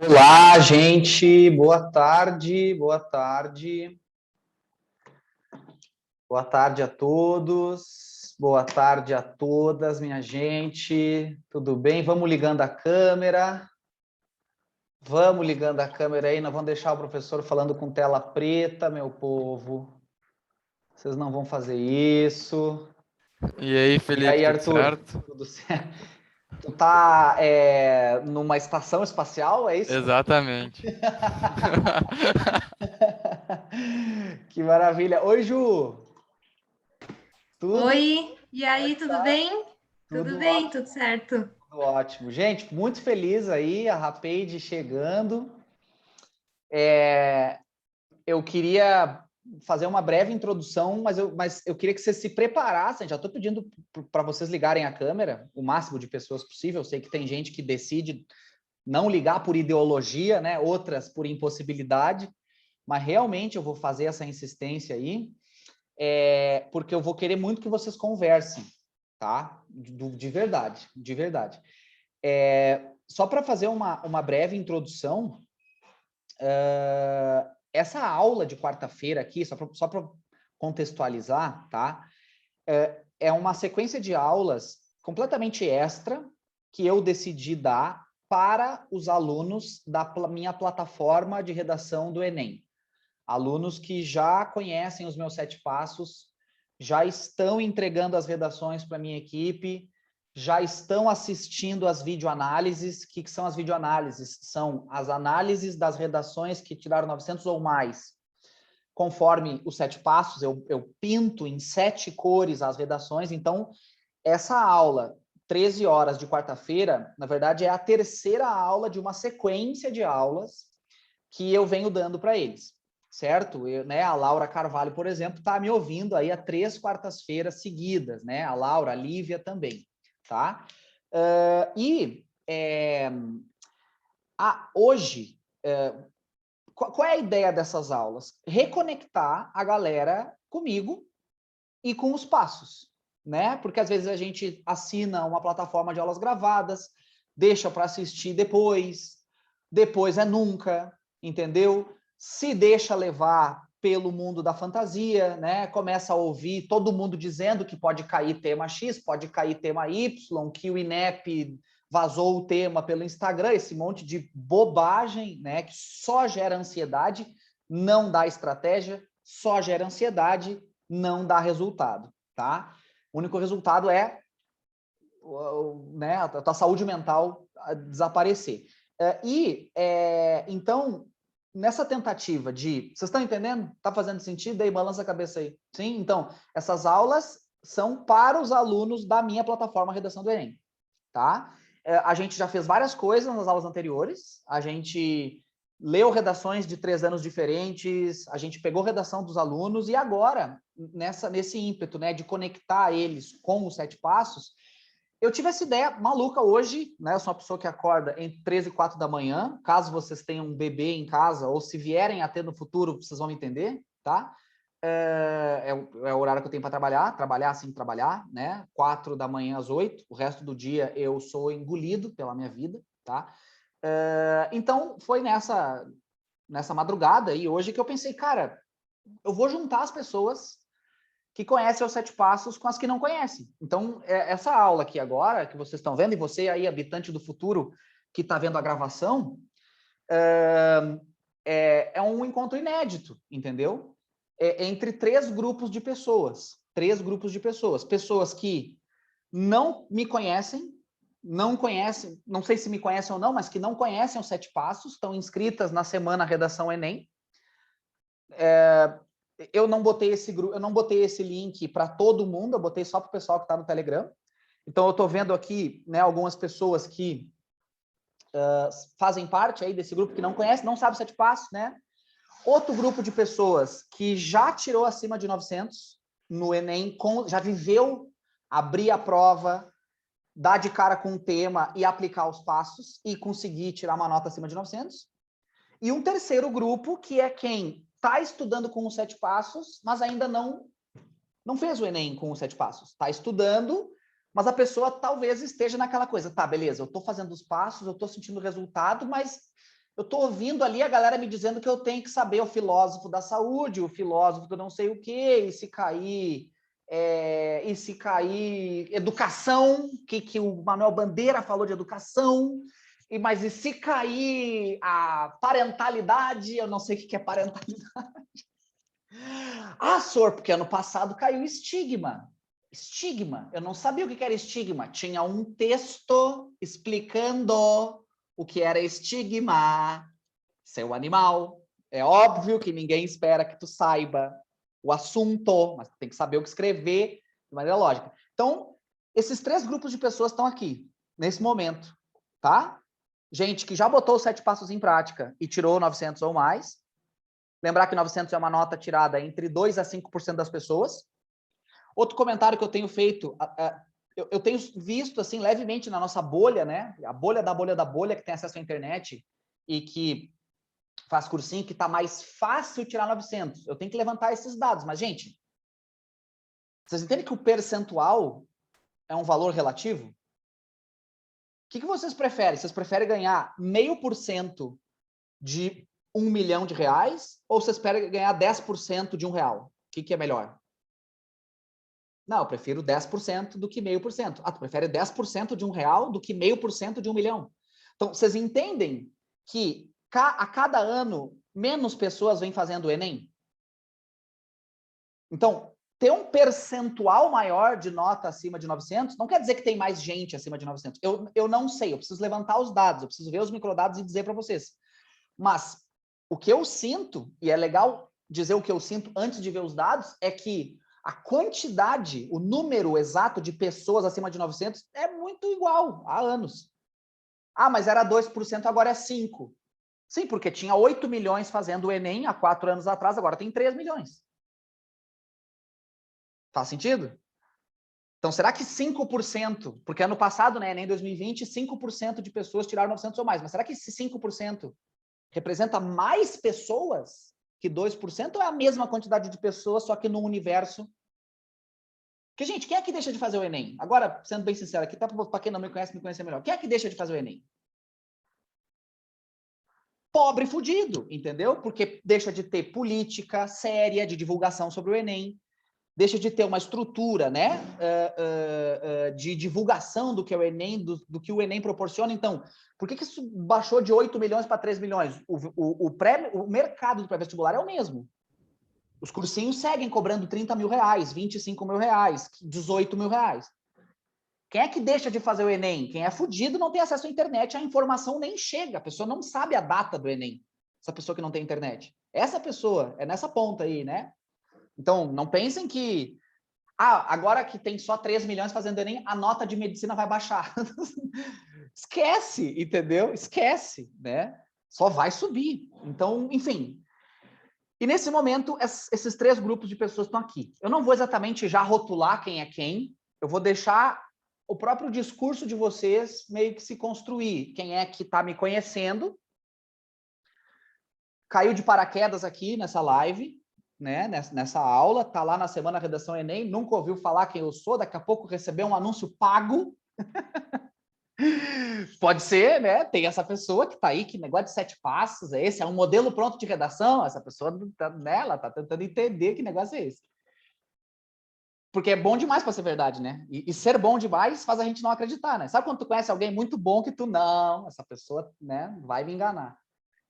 Olá, gente. Boa tarde, boa tarde. Boa tarde a todos. Boa tarde a todas, minha gente. Tudo bem? Vamos ligando a câmera. Vamos ligando a câmera aí. Nós vamos deixar o professor falando com tela preta, meu povo. Vocês não vão fazer isso. E aí, E Felipe, aí, tudo Arthur? certo? Tudo certo? Tu tá numa estação espacial, é isso? Exatamente. Que maravilha. Oi, Ju. Tudo? Oi, e Como é aí, que tudo tá? bem? Tudo Tudo bem, ótimo, tudo certo. tudo ótimo. Gente, muito feliz aí, a Rapaid chegando. Eu queria fazer uma breve introdução, mas eu queria que vocês se preparassem. Já estou pedindo para vocês ligarem a câmera, o máximo de pessoas possível. Eu sei que tem gente que decide não ligar por ideologia, né? Outras por impossibilidade, mas realmente eu vou fazer essa insistência aí, porque eu vou querer muito que vocês conversem, tá? De verdade, de verdade. Só para fazer uma breve introdução, essa aula de quarta-feira aqui, só para contextualizar, tá? É uma sequência de aulas completamente extra que eu decidi dar para os alunos da minha plataforma de redação do Enem. Alunos que já conhecem os meus 7 passos, já estão entregando as redações para a minha equipe, já estão assistindo as videoanálises. O que são as videoanálises? São as análises das redações que tiraram 900 ou mais. Conforme os 7 passos, eu pinto em 7 cores as redações. Então, essa aula, 13 horas de quarta-feira, na verdade, é a terceira aula de uma sequência de aulas que eu venho dando para eles, certo? Né, a Laura Carvalho, por exemplo, está me ouvindo aí há 3 quartas-feiras seguidas, né? A Laura, a Lívia também, tá? Hoje, qual é a ideia dessas aulas? Reconectar a galera comigo e com os passos, né? Porque às vezes a gente assina uma plataforma de aulas gravadas, deixa para assistir depois é nunca, entendeu? Se deixa levar pelo mundo da fantasia, né? Começa a ouvir todo mundo dizendo que pode cair tema X, pode cair tema Y, que o INEP vazou o tema pelo Instagram, esse monte de bobagem, né? Que só gera ansiedade, não dá estratégia, só gera ansiedade, não dá resultado, tá? O único resultado é, né, a tua saúde mental desaparecer. Então, nessa tentativa de... Vocês estão entendendo? Está fazendo sentido? Aí balança a cabeça aí. Sim? Então, essas aulas são para os alunos da minha plataforma Redação do Enem, tá? A gente já fez várias coisas nas aulas anteriores. A gente leu redações de 3 anos diferentes, a gente pegou redação dos alunos e agora, nesse ímpeto, né, de conectar eles com os 7 passos, eu tive essa ideia maluca hoje, né? Eu sou uma pessoa que acorda entre 3 e 4 da manhã. Caso vocês tenham um bebê em casa, ou se vierem a ter no futuro, vocês vão me entender, tá? É o horário que eu tenho para trabalhar assim, trabalhar, né? 4 da manhã às 8, o resto do dia eu sou engolido pela minha vida, tá? Então, foi nessa madrugada aí, hoje, que eu pensei, cara, eu vou juntar as pessoas que conhecem os 7 passos com as que não conhecem. Então, essa aula aqui agora, que vocês estão vendo, e você aí, habitante do futuro, que está vendo a gravação, é um encontro inédito, entendeu? Entre 3 grupos de pessoas. 3 grupos de pessoas. Pessoas que não me conhecem, não sei se me conhecem ou não, mas que não conhecem os 7 passos, estão inscritas na semana Redação Enem. Eu não botei esse link para todo mundo, eu botei só para o pessoal que está no Telegram. Então, eu estou vendo aqui, né, algumas pessoas que fazem parte aí desse grupo que não conhece, não sabe os 7 passos, né? Outro grupo de pessoas que já tirou acima de 900 no Enem, já viveu abrir a prova, dar de cara com o tema e aplicar os passos e conseguir tirar uma nota acima de 900. E um terceiro grupo, que é quem está estudando com os 7 passos, mas ainda não fez o Enem com os 7 passos. Está estudando, mas a pessoa talvez esteja naquela coisa, tá, beleza, eu estou fazendo os passos, eu estou sentindo o resultado, mas Eu estou ouvindo ali a galera me dizendo que eu tenho que saber o filósofo da saúde, o filósofo do não sei o quê, e se cair educação, que o Manuel Bandeira falou de educação, mas e se cair a parentalidade, eu não sei o que é parentalidade. Ah, senhor, porque ano passado caiu estigma. Estigma, eu não sabia o que era estigma. Tinha um texto explicando o que era estigma. Seu animal. É óbvio que ninguém espera que tu saiba o assunto, mas tu tem que saber o que escrever de maneira lógica. Então, esses 3 grupos de pessoas estão aqui, nesse momento, tá? Gente que já botou os 7 passos em prática e tirou 900 ou mais. Lembrar que 900 é uma nota tirada entre 2 a 5% das pessoas. Outro comentário que eu tenho feito, eu tenho visto assim levemente na nossa bolha, né? A bolha da bolha que tem acesso à internet e que faz cursinho, que está mais fácil tirar 900. Eu tenho que levantar esses dados. Mas, gente, vocês entendem que o percentual é um valor relativo? O que vocês preferem? Vocês preferem ganhar 0,5% de R$1 milhão ou vocês preferem ganhar 10% de R$1? O que é melhor? Não, eu prefiro 10% do que 0,5%. Ah, tu prefere 10% de R$1 do que 0,5% de R$1 milhão. Então, vocês entendem que a cada ano menos pessoas vêm fazendo o Enem? Então, ter um percentual maior de nota acima de 900 não quer dizer que tem mais gente acima de 900. Eu não sei, eu preciso levantar os dados, eu preciso ver os microdados e dizer para vocês. Mas o que eu sinto, e é legal dizer o que eu sinto antes de ver os dados, é que a quantidade, o número exato de pessoas acima de 900 é muito igual há anos. Ah, mas era 2%, agora é 5%. Sim, porque tinha 8 milhões fazendo o Enem há 4 anos atrás, agora tem 3 milhões. Faz sentido? Então, será que 5%, porque ano passado, né, Enem 2020, 5% de pessoas tiraram 900 ou mais, mas será que esse 5% representa mais pessoas que 2% ou é a mesma quantidade de pessoas, só que no universo? Porque, gente, quem é que deixa de fazer o Enem? Agora, sendo bem sincero aqui, para quem não me conhece melhor. Quem é que deixa de fazer o Enem? Pobre fudido, entendeu? Porque deixa de ter política séria de divulgação sobre o Enem, deixa de ter uma estrutura, né, de divulgação do que é o Enem, do que o Enem proporciona. Então, por que isso baixou de 8 milhões para 3 milhões? O mercado do pré-vestibular é o mesmo. Os cursinhos seguem cobrando 30 mil reais, 25 mil reais, 18 mil reais. Quem é que deixa de fazer o Enem? Quem é fudido não tem acesso à internet, a informação nem chega, a pessoa não sabe a data do Enem, essa pessoa que não tem internet. Essa pessoa é nessa ponta aí, né? Então, não pensem que agora que tem só 3 milhões fazendo Enem, a nota de medicina vai baixar. Esquece, entendeu? Esquece, né? Só vai subir. Então, enfim. E nesse momento, esses 3 grupos de pessoas estão aqui. Eu não vou exatamente já rotular quem é quem, eu vou deixar o próprio discurso de vocês meio que se construir. Quem é que está me conhecendo, caiu de paraquedas aqui nessa live, né, nessa aula, tá lá na Semana Redação Enem, nunca ouviu falar quem eu sou, daqui a pouco recebeu um anúncio pago. Pode ser, né? Tem essa pessoa que tá aí, que negócio de 7 passos é esse? É um modelo pronto de redação? Essa pessoa, né, ela tá tentando entender que negócio é esse. Porque é bom demais para ser verdade, né? E ser bom demais faz a gente não acreditar, né? Sabe quando tu conhece alguém muito bom que tu, não, essa pessoa, né, vai me enganar.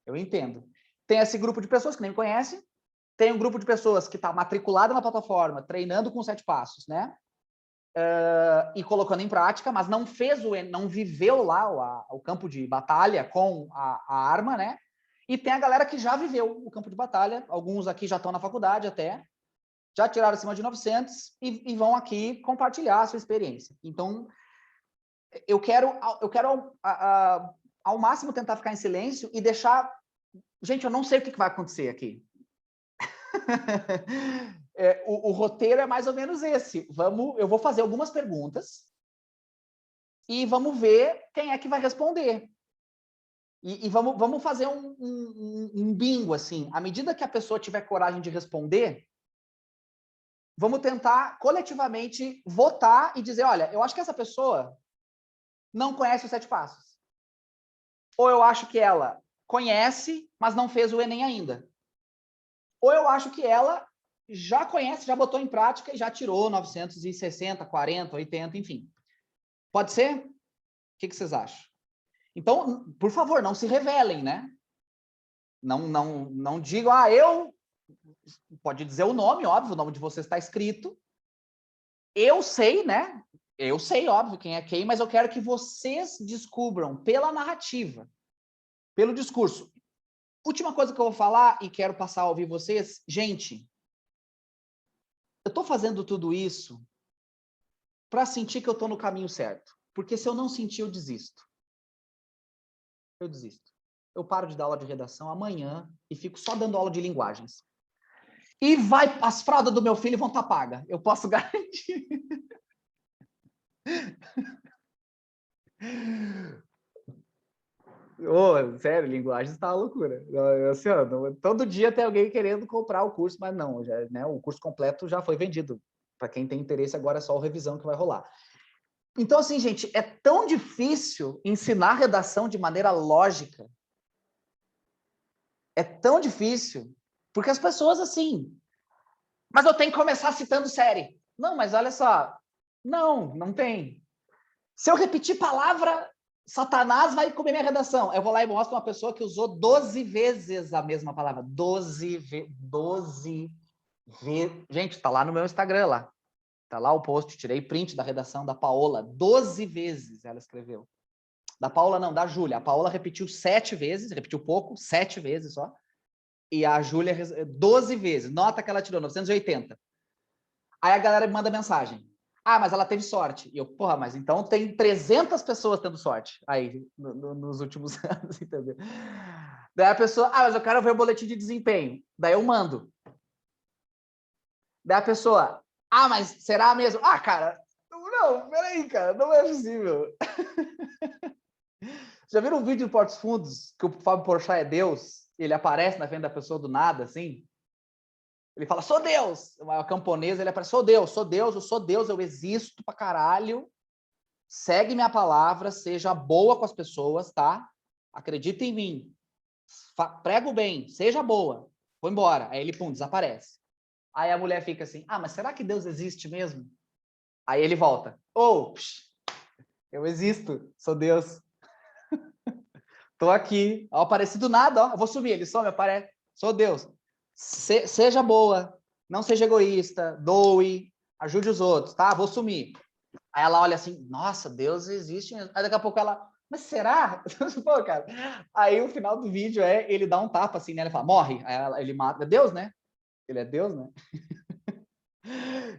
Eu entendo. Tem esse grupo de pessoas que nem me conhecem, tem um grupo de pessoas que está matriculada na plataforma, treinando com 7 passos, né? E colocando em prática, mas não fez não viveu lá o campo de batalha com a arma, né? E tem a galera que já viveu o campo de batalha, alguns aqui já estão na faculdade até, já tiraram acima de 900 e vão aqui compartilhar a sua experiência. Então, eu quero ao máximo tentar ficar em silêncio e deixar... Gente, eu não sei o que vai acontecer aqui. O roteiro é mais ou menos esse. Eu vou fazer algumas perguntas e vamos ver quem é que vai responder. E vamos fazer um bingo, assim. À medida que a pessoa tiver coragem de responder, vamos tentar coletivamente votar e dizer, olha, eu acho que essa pessoa não conhece os 7 passos. Ou eu acho que ela conhece, mas não fez o Enem ainda. Ou eu acho que ela já conhece, já botou em prática e já tirou 960, 40, 80, enfim. Pode ser? O que vocês acham? Então, por favor, não se revelem, né? Não digam, eu... Pode dizer o nome, óbvio, o nome de vocês está escrito. Eu sei, né? Eu sei, óbvio, quem é quem, mas eu quero que vocês descubram pela narrativa, pelo discurso. Última coisa que eu vou falar e quero passar a ouvir vocês. Gente, eu estou fazendo tudo isso para sentir que eu estou no caminho certo. Porque se eu não sentir, eu desisto. Eu desisto. Eu paro de dar aula de redação amanhã e fico só dando aula de linguagens. E as fraldas do meu filho vão estar pagas. Eu posso garantir. Sério, linguagens está uma loucura. Assim, todo dia tem alguém querendo comprar o curso, mas não, já, né, o curso completo já foi vendido. Para quem tem interesse, agora é só a revisão que vai rolar. Então, assim, gente, é tão difícil ensinar redação de maneira lógica. É tão difícil, porque as pessoas, assim... Mas eu tenho que começar citando série. Não, mas olha só. Não tem. Se eu repetir palavra... Satanás vai comer minha redação. Eu vou lá e mostro uma pessoa que usou 12 vezes a mesma palavra. 12 vezes. Gente, tá lá no meu Instagram lá. Tá lá o post, tirei print da redação da Paola. 12 vezes ela escreveu. Da Paola não, da Júlia. A Paola repetiu 7 vezes, repetiu pouco, 7 vezes só. E a Júlia 12 vezes. Nota que ela tirou, 980. Aí a galera me manda mensagem. Mas ela teve sorte. E eu, porra, mas então tem 300 pessoas tendo sorte aí nos últimos anos, entendeu? Daí a pessoa, mas eu quero ver o boletim de desempenho. Daí eu mando. Daí a pessoa, mas será mesmo? Cara, não, peraí, cara, não é possível. Já viram um vídeo do Portos Fundos que o Fábio Porchat é Deus? Ele aparece na frente da pessoa do nada, assim? Ele fala, sou Deus! O camponês, ele aparece, sou Deus, eu sou Deus, eu existo pra caralho. Segue minha palavra, seja boa com as pessoas, tá? Acredita em mim. Prego bem, seja boa. Vou embora. Aí ele, desaparece. Aí a mulher fica assim, mas será que Deus existe mesmo? Aí ele volta. Eu existo, sou Deus. Tô aqui. Ó, apareci do nada, ó. Eu vou subir, ele some, aparece. Sou Deus. Seja boa, não seja egoísta, doe, ajude os outros, tá? Vou sumir. Aí ela olha assim, nossa, Deus existe mesmo. Aí daqui a pouco ela, mas será? Pô, cara. Aí o final do vídeo ele dá um tapa assim, né? Ele fala, morre. Aí ele mata. É Deus, né? Ele é Deus, né?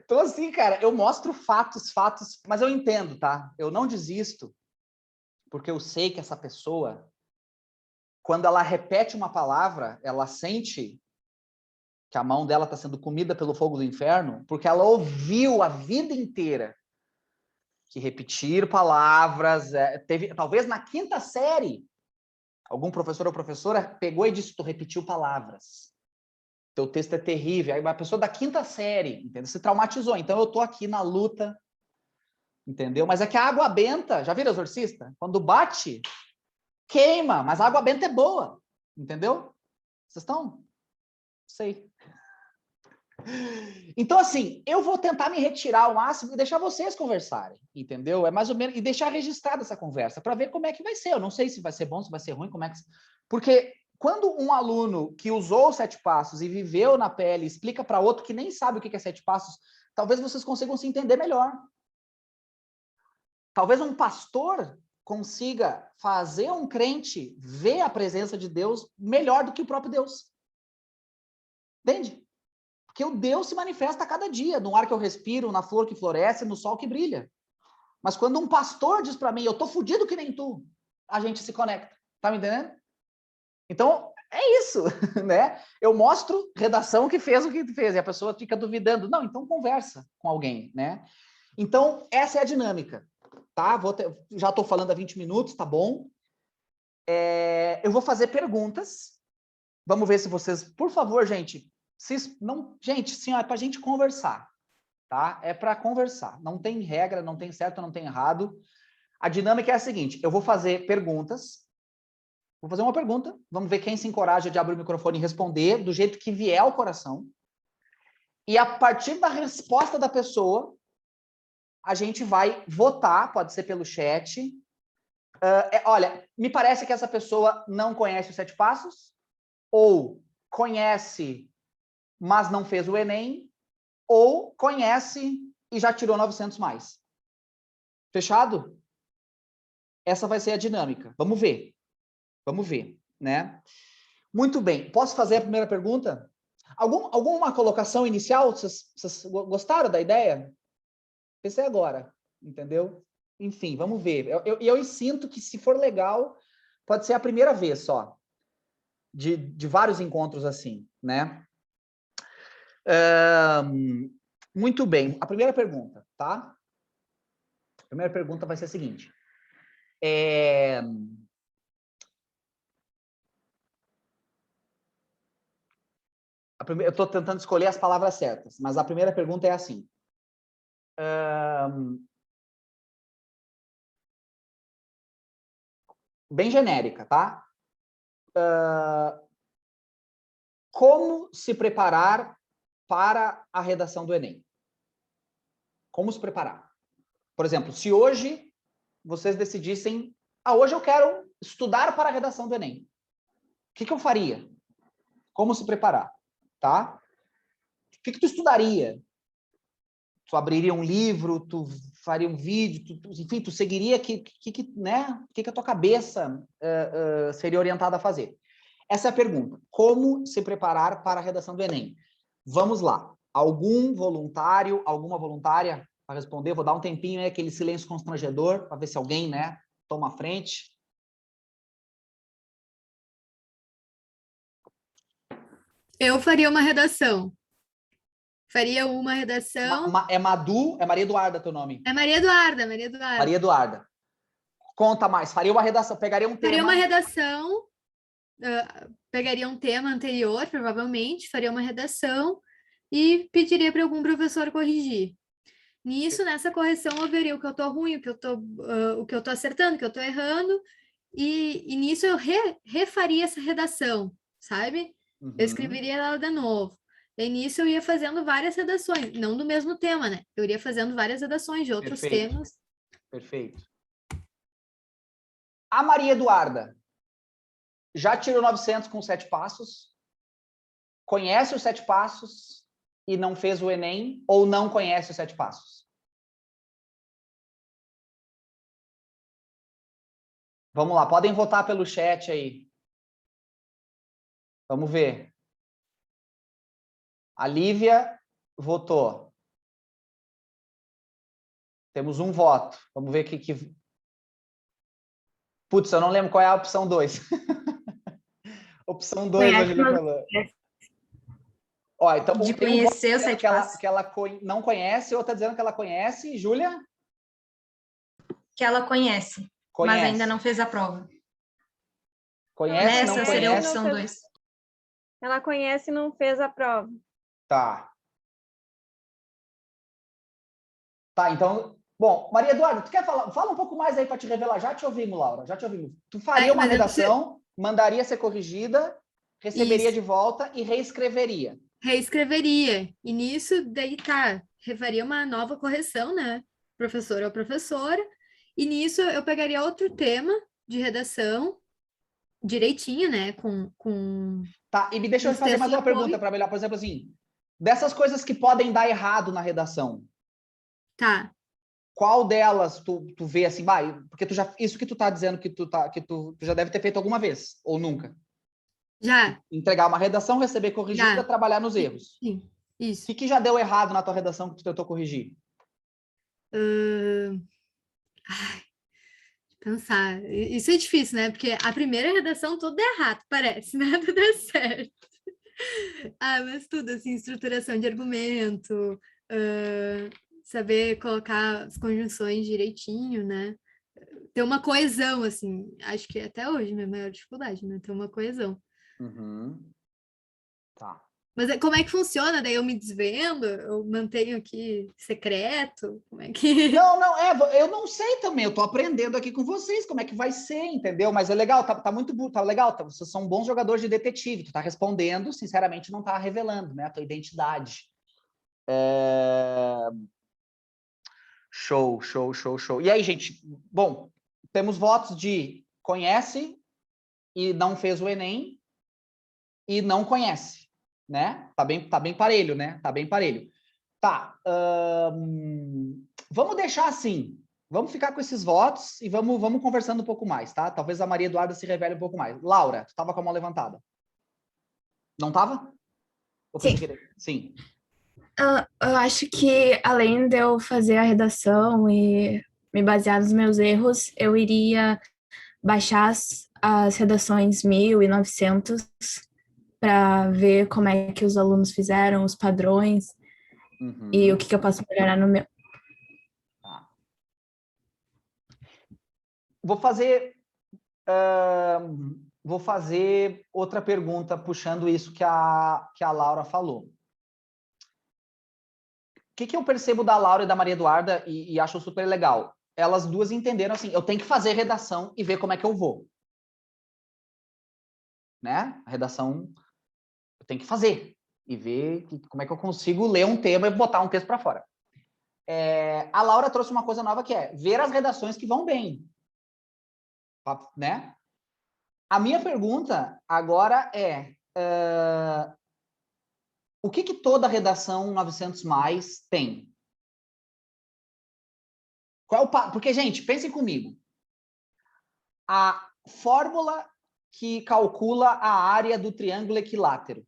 Então assim, cara, eu mostro fatos, mas eu entendo, tá? Eu não desisto, porque eu sei que essa pessoa, quando ela repete uma palavra, ela sente que a mão dela está sendo comida pelo fogo do inferno, porque ela ouviu a vida inteira que repetir palavras, talvez na 5ª série, algum professor ou professora pegou e disse, tu repetiu palavras, teu texto é terrível, aí uma pessoa da 5ª série, entendeu? Se traumatizou, então eu tô aqui na luta, entendeu? Mas é que a água benta, já viram exorcista? Quando bate, queima, mas a água benta é boa, entendeu? Vocês estão? Sei. Então, assim, eu vou tentar me retirar ao máximo e deixar vocês conversarem, entendeu? É mais ou menos, e deixar registrada essa conversa, para ver como é que vai ser. Eu não sei se vai ser bom, se vai ser ruim, como é que... Porque quando um aluno que usou os 7 passos e viveu na pele explica para outro que nem sabe o que é 7 passos, talvez vocês consigam se entender melhor. Talvez um pastor consiga fazer um crente ver a presença de Deus melhor do que o próprio Deus. Entende? Porque o Deus se manifesta a cada dia, no ar que eu respiro, na flor que floresce, no sol que brilha. Mas quando um pastor diz para mim, eu tô fudido que nem tu, a gente se conecta. Tá me entendendo? Então, é isso, né? Eu mostro redação que fez o que fez, e a pessoa fica duvidando. Não, então conversa com alguém, né? Então, essa é a dinâmica, tá? Já tô falando há 20 minutos, tá bom? Eu vou fazer perguntas. Vamos ver se vocês... Por favor, gente, gente, sim, é pra gente conversar, tá? É para conversar. Não tem regra, não tem certo, não tem errado. A dinâmica é a seguinte, eu vou fazer perguntas Vou fazer uma pergunta. Vamos ver quem se encoraja de abrir o microfone e responder do jeito que vier ao coração. E a partir da resposta da pessoa, a gente vai votar, pode ser pelo chat. Olha, me parece que essa pessoa não conhece os 7 passos, ou conhece, mas não fez o Enem, ou conhece e já tirou 900 mais. Fechado? Essa vai ser a dinâmica. Vamos ver. Vamos ver, né? Muito bem. Posso fazer a primeira pergunta? Alguma colocação inicial? Vocês gostaram da ideia? Pensei agora, entendeu? Enfim, vamos ver. Eu sinto que, se for legal, pode ser a primeira vez só, de vários encontros assim, né? Muito bem. A primeira pergunta, tá? A primeira pergunta vai ser a seguinte. Eu estou tentando escolher as palavras certas, mas a primeira pergunta é assim. Bem genérica, tá? Como se preparar para a redação do Enem? Como se preparar? Por exemplo, se hoje vocês decidissem, hoje eu quero estudar para a redação do Enem. O que eu faria? Como se preparar, tá? O que tu estudaria? Tu abriria um livro, tu faria um vídeo, enfim, tu seguiria né? O que a tua cabeça seria orientada a fazer? Essa é a pergunta. Como se preparar para a redação do Enem? Vamos lá. Algum voluntário, alguma voluntária para responder? Vou dar um tempinho aí, aquele silêncio constrangedor, para ver se alguém, né, toma a frente. Eu faria uma redação. Faria uma redação... É Madu? É Maria Eduarda teu nome? É Maria Eduarda, Maria Eduarda. Maria Eduarda. Conta mais. Faria uma redação, pegaria um tema... Faria uma redação, pegaria um tema anterior, provavelmente, faria uma redação e pediria para algum professor corrigir. Nisso, nessa correção, eu veria o que eu tô ruim, o que eu tô acertando, o que eu tô errando, e nisso eu refaria essa redação, sabe? Uhum. Eu escreveria ela de novo. E nisso eu ia fazendo várias redações, não do mesmo tema, né? Eu iria fazendo várias redações de outros temas. Perfeito. A Maria Eduarda já tirou 900 com 7 passos? Conhece os 7 passos e não fez o Enem, ou não conhece os 7 passos? Vamos lá, podem votar pelo chat aí. Vamos ver. A Lívia votou. Temos um voto. Vamos ver o que... Putz, eu não lembro qual é a opção 2. Opção 2, a Julia falou. Ó, então, de conhecer os 7 passos. Que ela não conhece, outra dizendo que ela conhece. Júlia? Que ela conhece, mas ainda não fez a prova. Conhece, não conhece. Seria a opção 2. Ela conhece e não fez a prova. Tá. Tá, então... Bom, Maria Eduarda, tu quer falar? Fala um pouco mais aí para te revelar. Já te ouvimos, Laura, já te ouvimos. Tu faria uma redação, mandaria ser corrigida, receberia de volta e reescreveria. Reescreveria. E nisso, daí tá, refaria uma nova correção, né? Professora ou professora. E nisso eu pegaria outro tema de redação, direitinho, né? Tá, e me deixa eu fazer mais uma pergunta para melhor. Por exemplo, assim, dessas coisas que podem dar errado na redação. Tá. Qual delas tu vê assim, porque isso que tu tá dizendo que tu já deve ter feito alguma vez, ou nunca? Já. Entregar uma redação, receber corrigida, trabalhar nos erros. Sim, isso. O que já deu errado na tua redação que tu tentou corrigir? Pensar. Isso é difícil, né? Porque a primeira redação tudo é errado, parece, nada dá certo. Mas tudo, assim, estruturação de argumento, saber colocar as conjunções direitinho, né? Ter uma coesão, assim, acho que até hoje minha maior dificuldade, né? Ter uma coesão. Uhum. Tá. Mas como é que funciona? Daí eu me desvendo? Eu mantenho aqui secreto? Como é que... Não, eu não sei também, eu tô aprendendo aqui com vocês como é que vai ser, entendeu? Mas é legal, tá muito, tá legal, vocês são bons jogadores de detetive, tu tá respondendo, sinceramente não tá revelando, né, a tua identidade. Show. E aí, gente, bom, temos votos de conhece e não fez o Enem e não conhece, né? Tá bem parelho, né? Tá bem parelho. Tá, vamos deixar assim, vamos ficar com esses votos e vamos conversando um pouco mais, tá? Talvez a Maria Eduarda se revele um pouco mais. Laura, tu tava com a mão levantada. Não tava? Sim. Sim. Eu acho que, além de eu fazer a redação e me basear nos meus erros, eu iria baixar as redações 1000 e 900 para ver como é que os alunos fizeram, os padrões, e o que eu posso melhorar no meu. Tá. Vou fazer outra pergunta, puxando isso que a Laura falou. O que eu percebo da Laura e da Maria Eduarda e acho super legal? Elas duas entenderam assim, eu tenho que fazer redação e ver como é que eu vou. Né? A redação eu tenho que fazer e ver como é que eu consigo ler um tema e botar um texto para fora. A Laura trouxe uma coisa nova que é ver as redações que vão bem. Né? A minha pergunta agora é o que toda redação 900 mais tem? Porque, gente, pensem comigo. A fórmula que calcula a área do triângulo equilátero.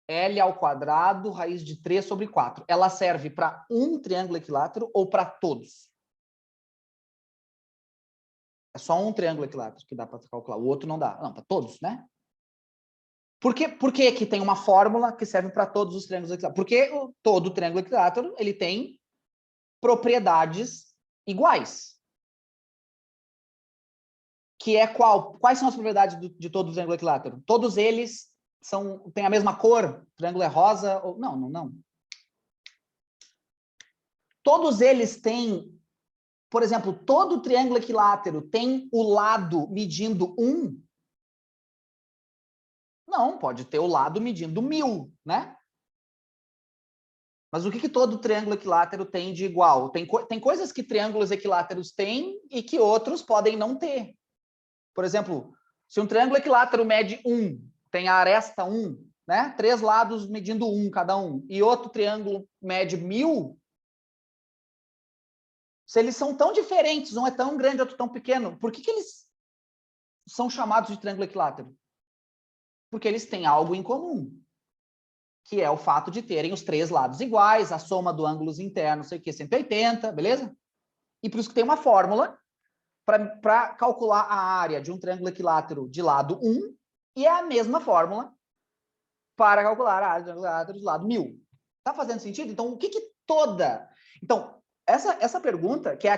L² raiz de 3 sobre 4. Ela serve para um triângulo equilátero ou para todos? É só um triângulo equilátero que dá para calcular. O outro não dá. Não, para todos, né? Por que que tem uma fórmula que serve para todos os triângulos equiláteros? Porque todo triângulo equilátero ele tem propriedades iguais. Que é quais são as propriedades de todo triângulo equilátero? Todos eles têm a mesma cor? O triângulo é rosa? Ou... Não. Todos eles têm, por exemplo, todo triângulo equilátero tem o lado medindo 1? Não, pode ter o lado medindo 1000, né? Mas o que todo triângulo equilátero tem de igual? Tem coisas que triângulos equiláteros têm e que outros podem não ter. Por exemplo, se um triângulo equilátero mede 1, tem a aresta 1, né? 3 lados medindo 1 cada um, e outro triângulo mede 1000, se eles são tão diferentes, um é tão grande, outro tão pequeno, por que eles são chamados de triângulo equilátero? Porque eles têm algo em comum, que é o fato de terem os 3 lados iguais, a soma do ângulos internos, sei o que, 180, beleza? E por isso que tem uma fórmula para calcular a área de um triângulo equilátero de lado 1, e é a mesma fórmula para calcular a área de um triângulo equilátero de lado 1000. Tá fazendo sentido? Então, o que toda... Então, essa pergunta, que é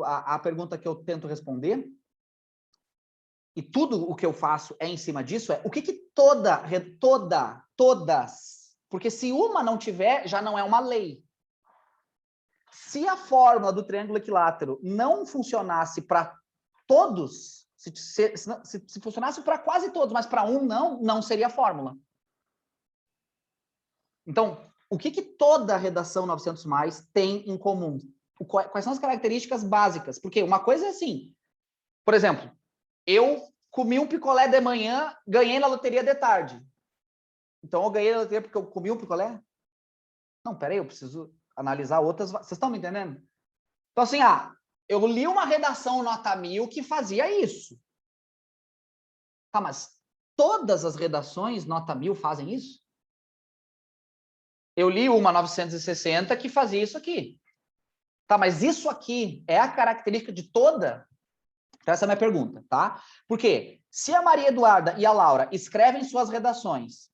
a pergunta que eu tento responder, e tudo o que eu faço é em cima disso, é o que todas, porque se uma não tiver, já não é uma lei. Se a fórmula do triângulo equilátero não funcionasse para todos, se funcionasse para quase todos, mas para um não seria a fórmula. Então, o que toda redação 900 mais tem em comum? Quais são as características básicas? Porque uma coisa é assim, por exemplo, eu comi um picolé de manhã, ganhei na loteria de tarde. Então, eu ganhei na loteria porque eu comi um picolé? Não, peraí, eu preciso analisar outras... Vocês estão me entendendo? Então, assim, eu li uma redação nota 1000 que fazia isso. Tá, mas todas as redações nota 1000 fazem isso? Eu li uma 960 que fazia isso aqui. Tá, mas isso aqui é a característica de toda? Então, essa é a minha pergunta, tá? Porque se a Maria Eduarda e a Laura escrevem suas redações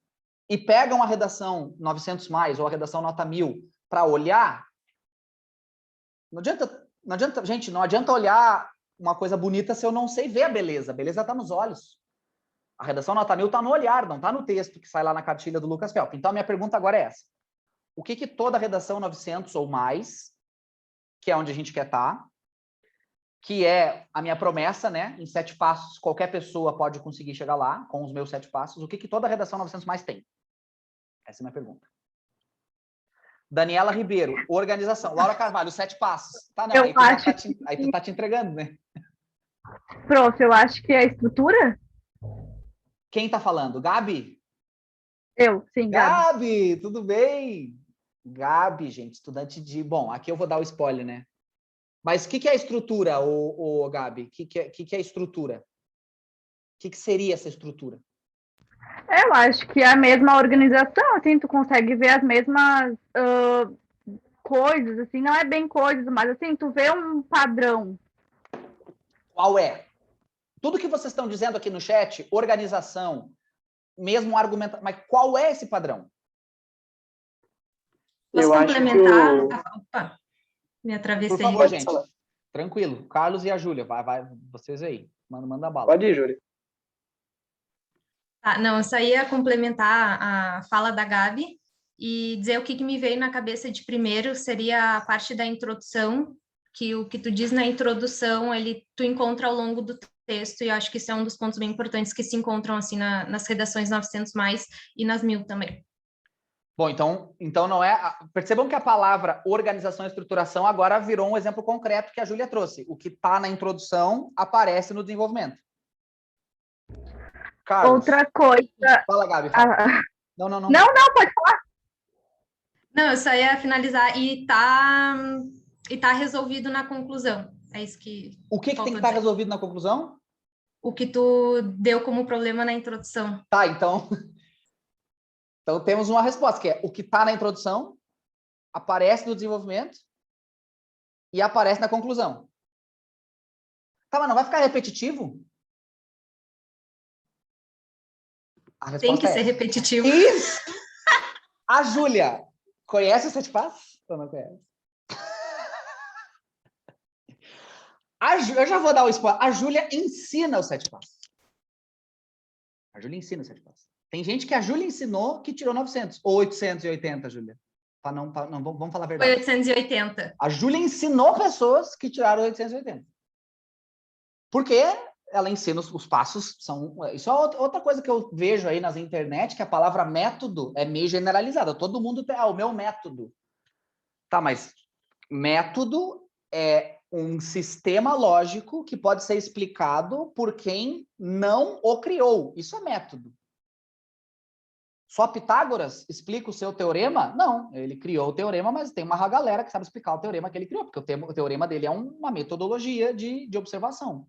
e pegam a redação 900 mais ou a redação nota 1000 para olhar, não adianta, gente, não adianta olhar uma coisa bonita se eu não sei ver a beleza. A beleza está nos olhos. A redação nota 1000 está no olhar, não está no texto que sai lá na cartilha do Lucas Felp. Então, a minha pergunta agora é essa. O que toda redação 900 ou mais, que é onde a gente quer estar, que é a minha promessa, né? Em 7 passos, qualquer pessoa pode conseguir chegar lá com os meus 7 passos. O que toda redação 900 mais tem? Essa é a minha pergunta. Daniela Ribeiro, organização. Laura Carvalho, 7 passos. Tá, não, aí tu tá te entregando, né? Prof, eu acho que é a estrutura. Quem tá falando? Gabi? Sim, Gabi. Gabi, tudo bem? Gabi, gente, estudante de... Bom, aqui eu vou dar o spoiler, né? Mas o que é a estrutura, Gabi? O que é a estrutura? O que seria essa estrutura? Eu acho que é a mesma organização, assim, tu consegue ver as mesmas coisas, assim, não é bem coisas, mas assim, tu vê um padrão. Qual é? Tudo que vocês estão dizendo aqui no chat, organização, mesmo argumento, mas qual é esse padrão? Posso complementar? Opa, me atravessei. Por favor, gente. Tranquilo. Carlos e a Júlia, vai, vocês aí. Manda a bala. Pode ir, Júlia. Tá, não, eu só ia complementar a fala da Gabi e dizer o que me veio na cabeça de primeiro seria a parte da introdução, que o que tu diz na introdução, tu encontra ao longo do texto, e eu acho que isso é um dos pontos bem importantes que se encontram assim nas redações 900 mais e nas 1000 também. Bom, então não é... Percebam que a palavra organização e estruturação agora virou um exemplo concreto que a Júlia trouxe. O que está na introdução aparece no desenvolvimento. Carlos. Outra coisa... Fala, Gabi. Fala. Não, pode falar. Não, eu só ia finalizar e tá resolvido na conclusão. É isso que... O que tem que estar resolvido na conclusão? O que tu deu como problema na introdução. Tá, então temos uma resposta, que é o que está na introdução, aparece no desenvolvimento e aparece na conclusão. Tá, mas não vai ficar repetitivo? A resposta tem que ser repetitivo. Isso! A Júlia, conhece os 7 passos? Ou não conhece? Eu já vou dar o spoiler. A Júlia ensina os 7 passos. A Júlia ensina os 7 passos. Tem gente que a Júlia ensinou que tirou 900. Ou 880, Júlia. Não, vamos falar a verdade. Foi 880. A Júlia ensinou pessoas que tiraram 880. Porque ela ensina os passos. Isso é outra coisa que eu vejo aí nas internet, que a palavra método é meio generalizada. Todo mundo tem o meu método. Tá, mas método é um sistema lógico que pode ser explicado por quem não o criou. Isso é método. Só Pitágoras explica o seu teorema? Não, ele criou o teorema, mas tem uma galera que sabe explicar o teorema que ele criou, porque o teorema dele é uma metodologia de observação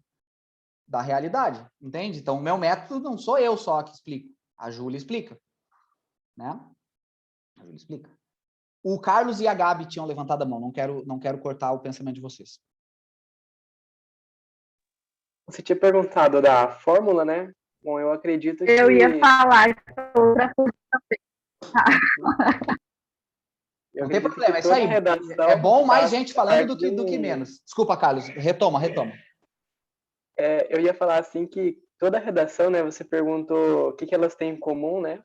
da realidade, entende? Então, o meu método não sou eu só que explico, a Júlia explica, né? A Júlia explica. O Carlos e a Gabi tinham levantado a mão, não quero cortar o pensamento de vocês. Você tinha perguntado da fórmula, né? Bom, eu acredito que... Eu ia falar outra coisa também. Não tem problema, é isso aí. É bom mais gente falando do que menos. Desculpa, Carlos, retoma. Eu ia falar assim que toda redação, né? Você perguntou o que elas têm em comum, né?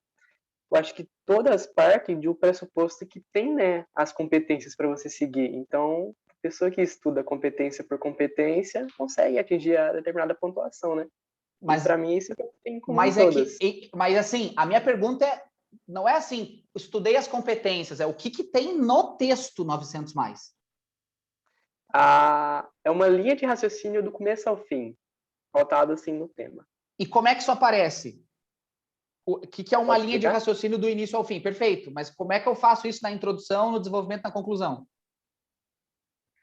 Eu acho que todas partem de um pressuposto que tem, né, as competências para você seguir. Então, a pessoa que estuda competência por competência consegue atingir a determinada pontuação, né? Mas para mim isso tem como todas. Mas assim, a minha pergunta não é assim, estudei as competências, é o que tem no texto 900 mais? É uma linha de raciocínio do começo ao fim, pautado assim no tema. E como é que isso aparece? O que é uma linha de raciocínio do início ao fim? Perfeito, mas como é que eu faço isso na introdução, no desenvolvimento, na conclusão?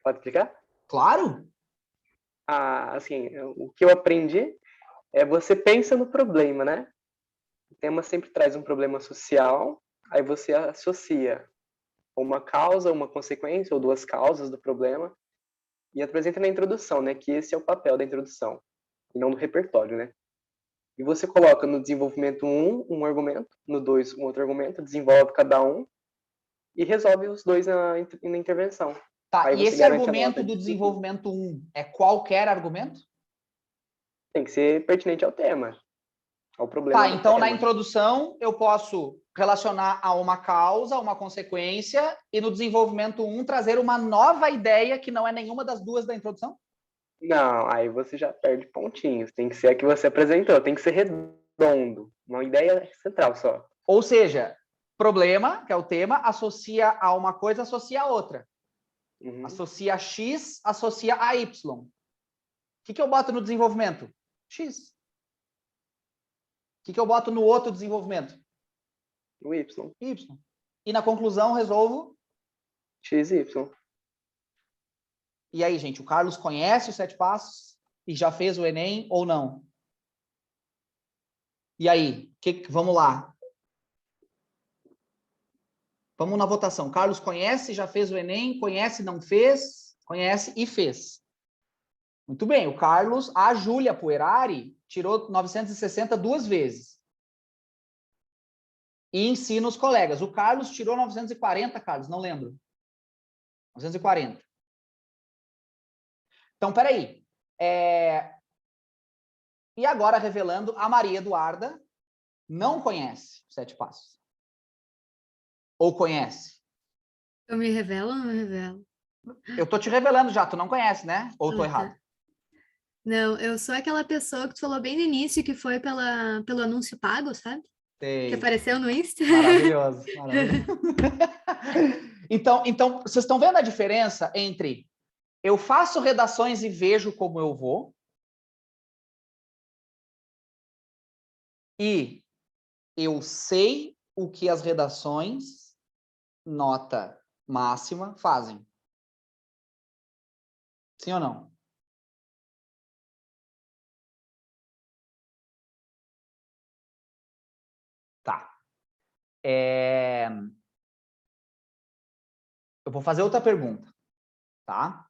Pode explicar? Claro! Assim, o que eu aprendi você pensa no problema, né? O tema sempre traz um problema social, aí você associa uma causa, uma consequência, ou 2 causas do problema, e apresenta na introdução, né? Que esse é o papel da introdução, e não do repertório, né? E você coloca no desenvolvimento 1 um argumento, no 2 um outro argumento, desenvolve cada um, e resolve os 2 na intervenção. Tá, e esse argumento do desenvolvimento 1 é qualquer argumento? Tem que ser pertinente ao tema. ao problema. Tá, do então na tema. introdução eu posso relacionar a uma causa, a uma consequência, e no desenvolvimento 1 trazer uma nova ideia que não é nenhuma das duas da introdução? Não, aí você já perde pontinhos. Tem que ser a que você apresentou, tem que ser redondo. Uma ideia central só. Ou seja, problema, que é o tema, associa a uma coisa, associa a outra. Uhum. Associa a X, associa a Y. O que eu boto no desenvolvimento? X. O que eu boto no outro desenvolvimento? O Y. Y. E na conclusão resolvo. X, Y. E aí, gente, o Carlos conhece os 7 passos e já fez o Enem ou não? E aí, vamos lá. Vamos na votação. Carlos conhece, já fez o Enem, conhece, não fez, conhece e fez. Muito bem, o Carlos, a Júlia Puerari tirou 960 2 vezes. E ensina os colegas. O Carlos tirou 940, Carlos, não lembro. 940. Então, peraí. E agora, revelando, a Maria Eduarda não conhece os 7 passos. Ou conhece? Eu me revelo ou não me revelo? Eu tô te revelando já, tu não conhece, né? Ou tô Ah, errado? tá. Não, eu sou aquela pessoa que tu falou bem no início, que foi pelo anúncio pago, sabe? Sei. Que apareceu no Insta. Maravilhoso, maravilhoso. Então, vocês estão vendo a diferença entre eu faço redações e vejo como eu vou e eu sei o que as redações, nota máxima, fazem. Sim ou não? Tá. Eu vou fazer outra pergunta, tá?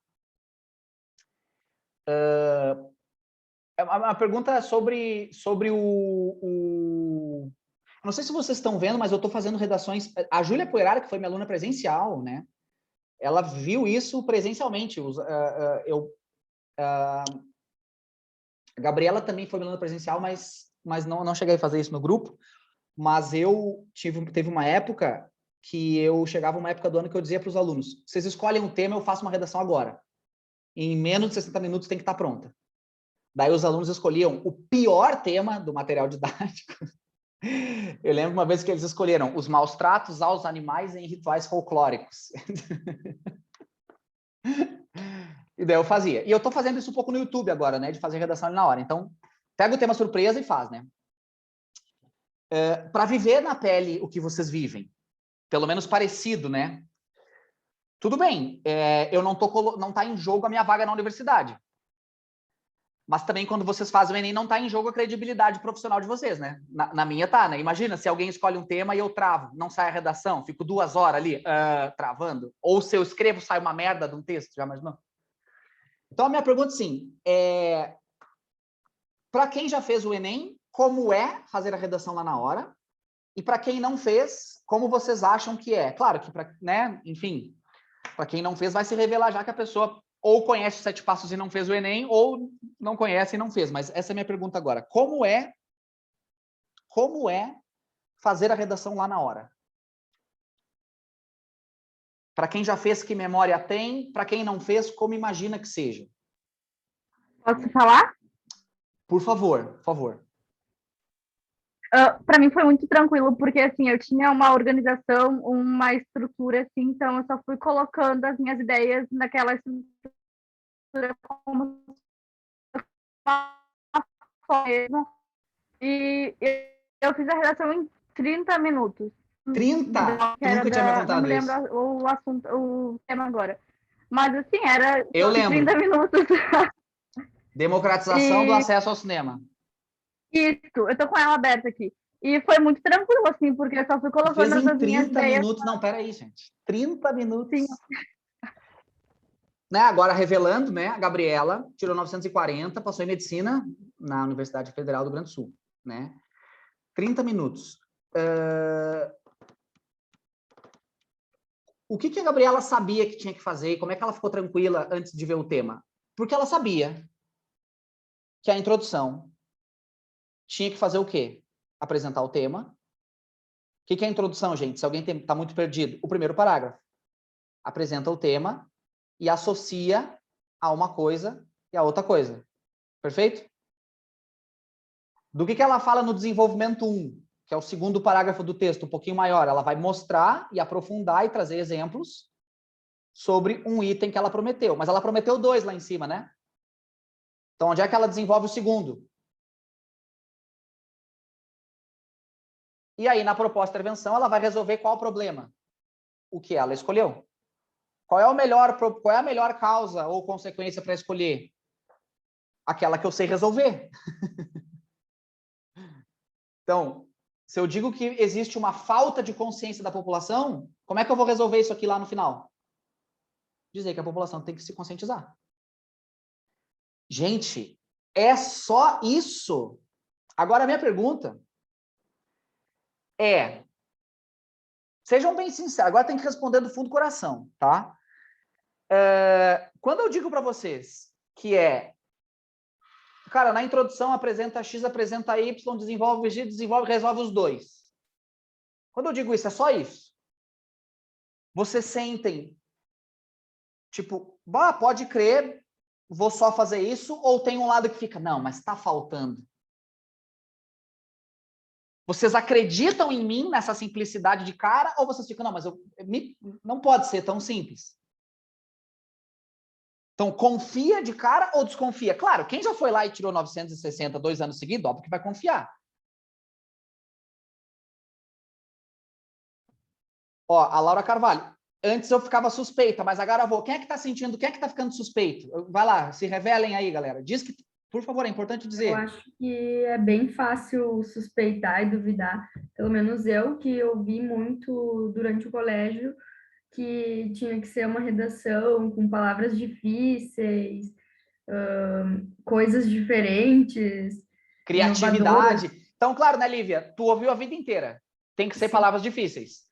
A pergunta é sobre o... Não sei se vocês estão vendo, mas eu estou fazendo redações... A Júlia Puerara, que foi minha aluna presencial, né? Ela viu isso presencialmente. A Gabriela também foi minha aluna presencial, mas não cheguei a fazer isso no grupo. Mas teve uma época que eu chegava uma época do ano que eu dizia para os alunos, vocês escolhem um tema, eu faço uma redação agora. Em menos de 60 minutos tem que estar pronta. Daí os alunos escolhiam o pior tema do material didático. Eu lembro uma vez que eles escolheram os maus tratos aos animais em rituais folclóricos. E daí eu fazia. E eu tô fazendo isso um pouco no YouTube agora, né? De fazer redação ali na hora. Então, pega o tema surpresa e faz, né? Para viver na pele o que vocês vivem. Pelo menos parecido, né? Tudo bem. Não tá em jogo a minha vaga na universidade. Mas também quando vocês fazem o Enem, não tá em jogo a credibilidade profissional de vocês, né? Na minha tá, né? Imagina se alguém escolhe um tema e eu travo, não sai a redação, fico 2 horas ali travando. Ou se eu escrevo, sai uma merda de um texto, já imaginou? Então a minha pergunta, assim, para quem já fez o Enem, como é fazer a redação lá na hora? E para quem não fez, como vocês acham que é? Claro que, né? Enfim, para quem não fez, vai se revelar já que a pessoa ou conhece os 7 passos e não fez o Enem, ou não conhece e não fez. Mas essa é a minha pergunta agora. Como é fazer a redação lá na hora? Para quem já fez, que memória tem? Para quem não fez, como imagina que seja? Posso falar? Por favor, por favor. Para mim foi muito tranquilo, porque assim, eu tinha uma organização, uma estrutura, assim, então eu só fui colocando as minhas ideias naquela estrutura como mesmo. E eu fiz a redação em 30 minutos. 30? Tu nunca tinha me contado não me isso. lembro o assunto, o tema agora. Mas assim, era Eu lembro. 30 minutos. Democratização do acesso ao cinema. Isso, eu tô com ela aberta aqui. E foi muito tranquilo, assim, porque eu só fui colocando Fez em as minhas 30 ideias. minutos. Não, peraí, gente. 30 minutos. Sim. Né, agora revelando, né? A Gabriela tirou 940, passou em medicina na Universidade Federal do Rio Grande do Sul, né? 30 minutos. O que a Gabriela sabia que tinha que fazer e como é que ela ficou tranquila antes de ver o tema? Porque ela sabia que a introdução tinha que fazer o quê? apresentar o tema. O que é a introdução, gente? Se alguém está muito perdido, o primeiro parágrafo. Apresenta o tema e associa a uma coisa e a outra coisa. Perfeito? Do que ela fala no desenvolvimento 1, que é o segundo parágrafo do texto, um pouquinho maior? Ela vai mostrar e aprofundar e trazer exemplos sobre um item que ela prometeu. Mas ela prometeu 2 lá em cima, né? Então, onde é que ela desenvolve o segundo? E aí, na proposta de intervenção, ela vai resolver qual o problema? O que ela escolheu. Qual é a melhor causa ou consequência para escolher? Aquela que eu sei resolver. Então, se eu digo que existe uma falta de consciência da população, como é que eu vou resolver isso aqui lá no final? Dizer que a população tem que se conscientizar. Gente, é só isso? Agora, a minha pergunta é... Sejam bem sinceros, agora tem que responder do fundo do coração, tá? Quando eu digo para vocês que cara, na introdução apresenta X, apresenta Y, desenvolve G, resolve os 2. Quando eu digo isso, é só isso. Vocês sentem, tipo, pode crer, vou só fazer isso, ou tem um lado que fica, não, mas está faltando. Vocês acreditam em mim, nessa simplicidade de cara, ou vocês ficam, não, mas não pode ser tão simples. Então, confia de cara ou desconfia? Claro, quem já foi lá e tirou 960 2 anos seguidos, óbvio que vai confiar. Ó, a Laura Carvalho. Antes eu ficava suspeita, mas agora eu vou. Quem é que tá sentindo? Quem é que tá ficando suspeito? Vai lá, se revelem aí, galera. Diz que, por favor, é importante dizer. Eu acho que é bem fácil suspeitar e duvidar. Pelo menos eu, que ouvi muito durante o colégio, que tinha que ser uma redação com palavras difíceis, coisas diferentes, Criatividade. inovadoras. Então, claro, né, Lívia? Tu ouviu a vida inteira. Tem que ser Sim. palavras difíceis.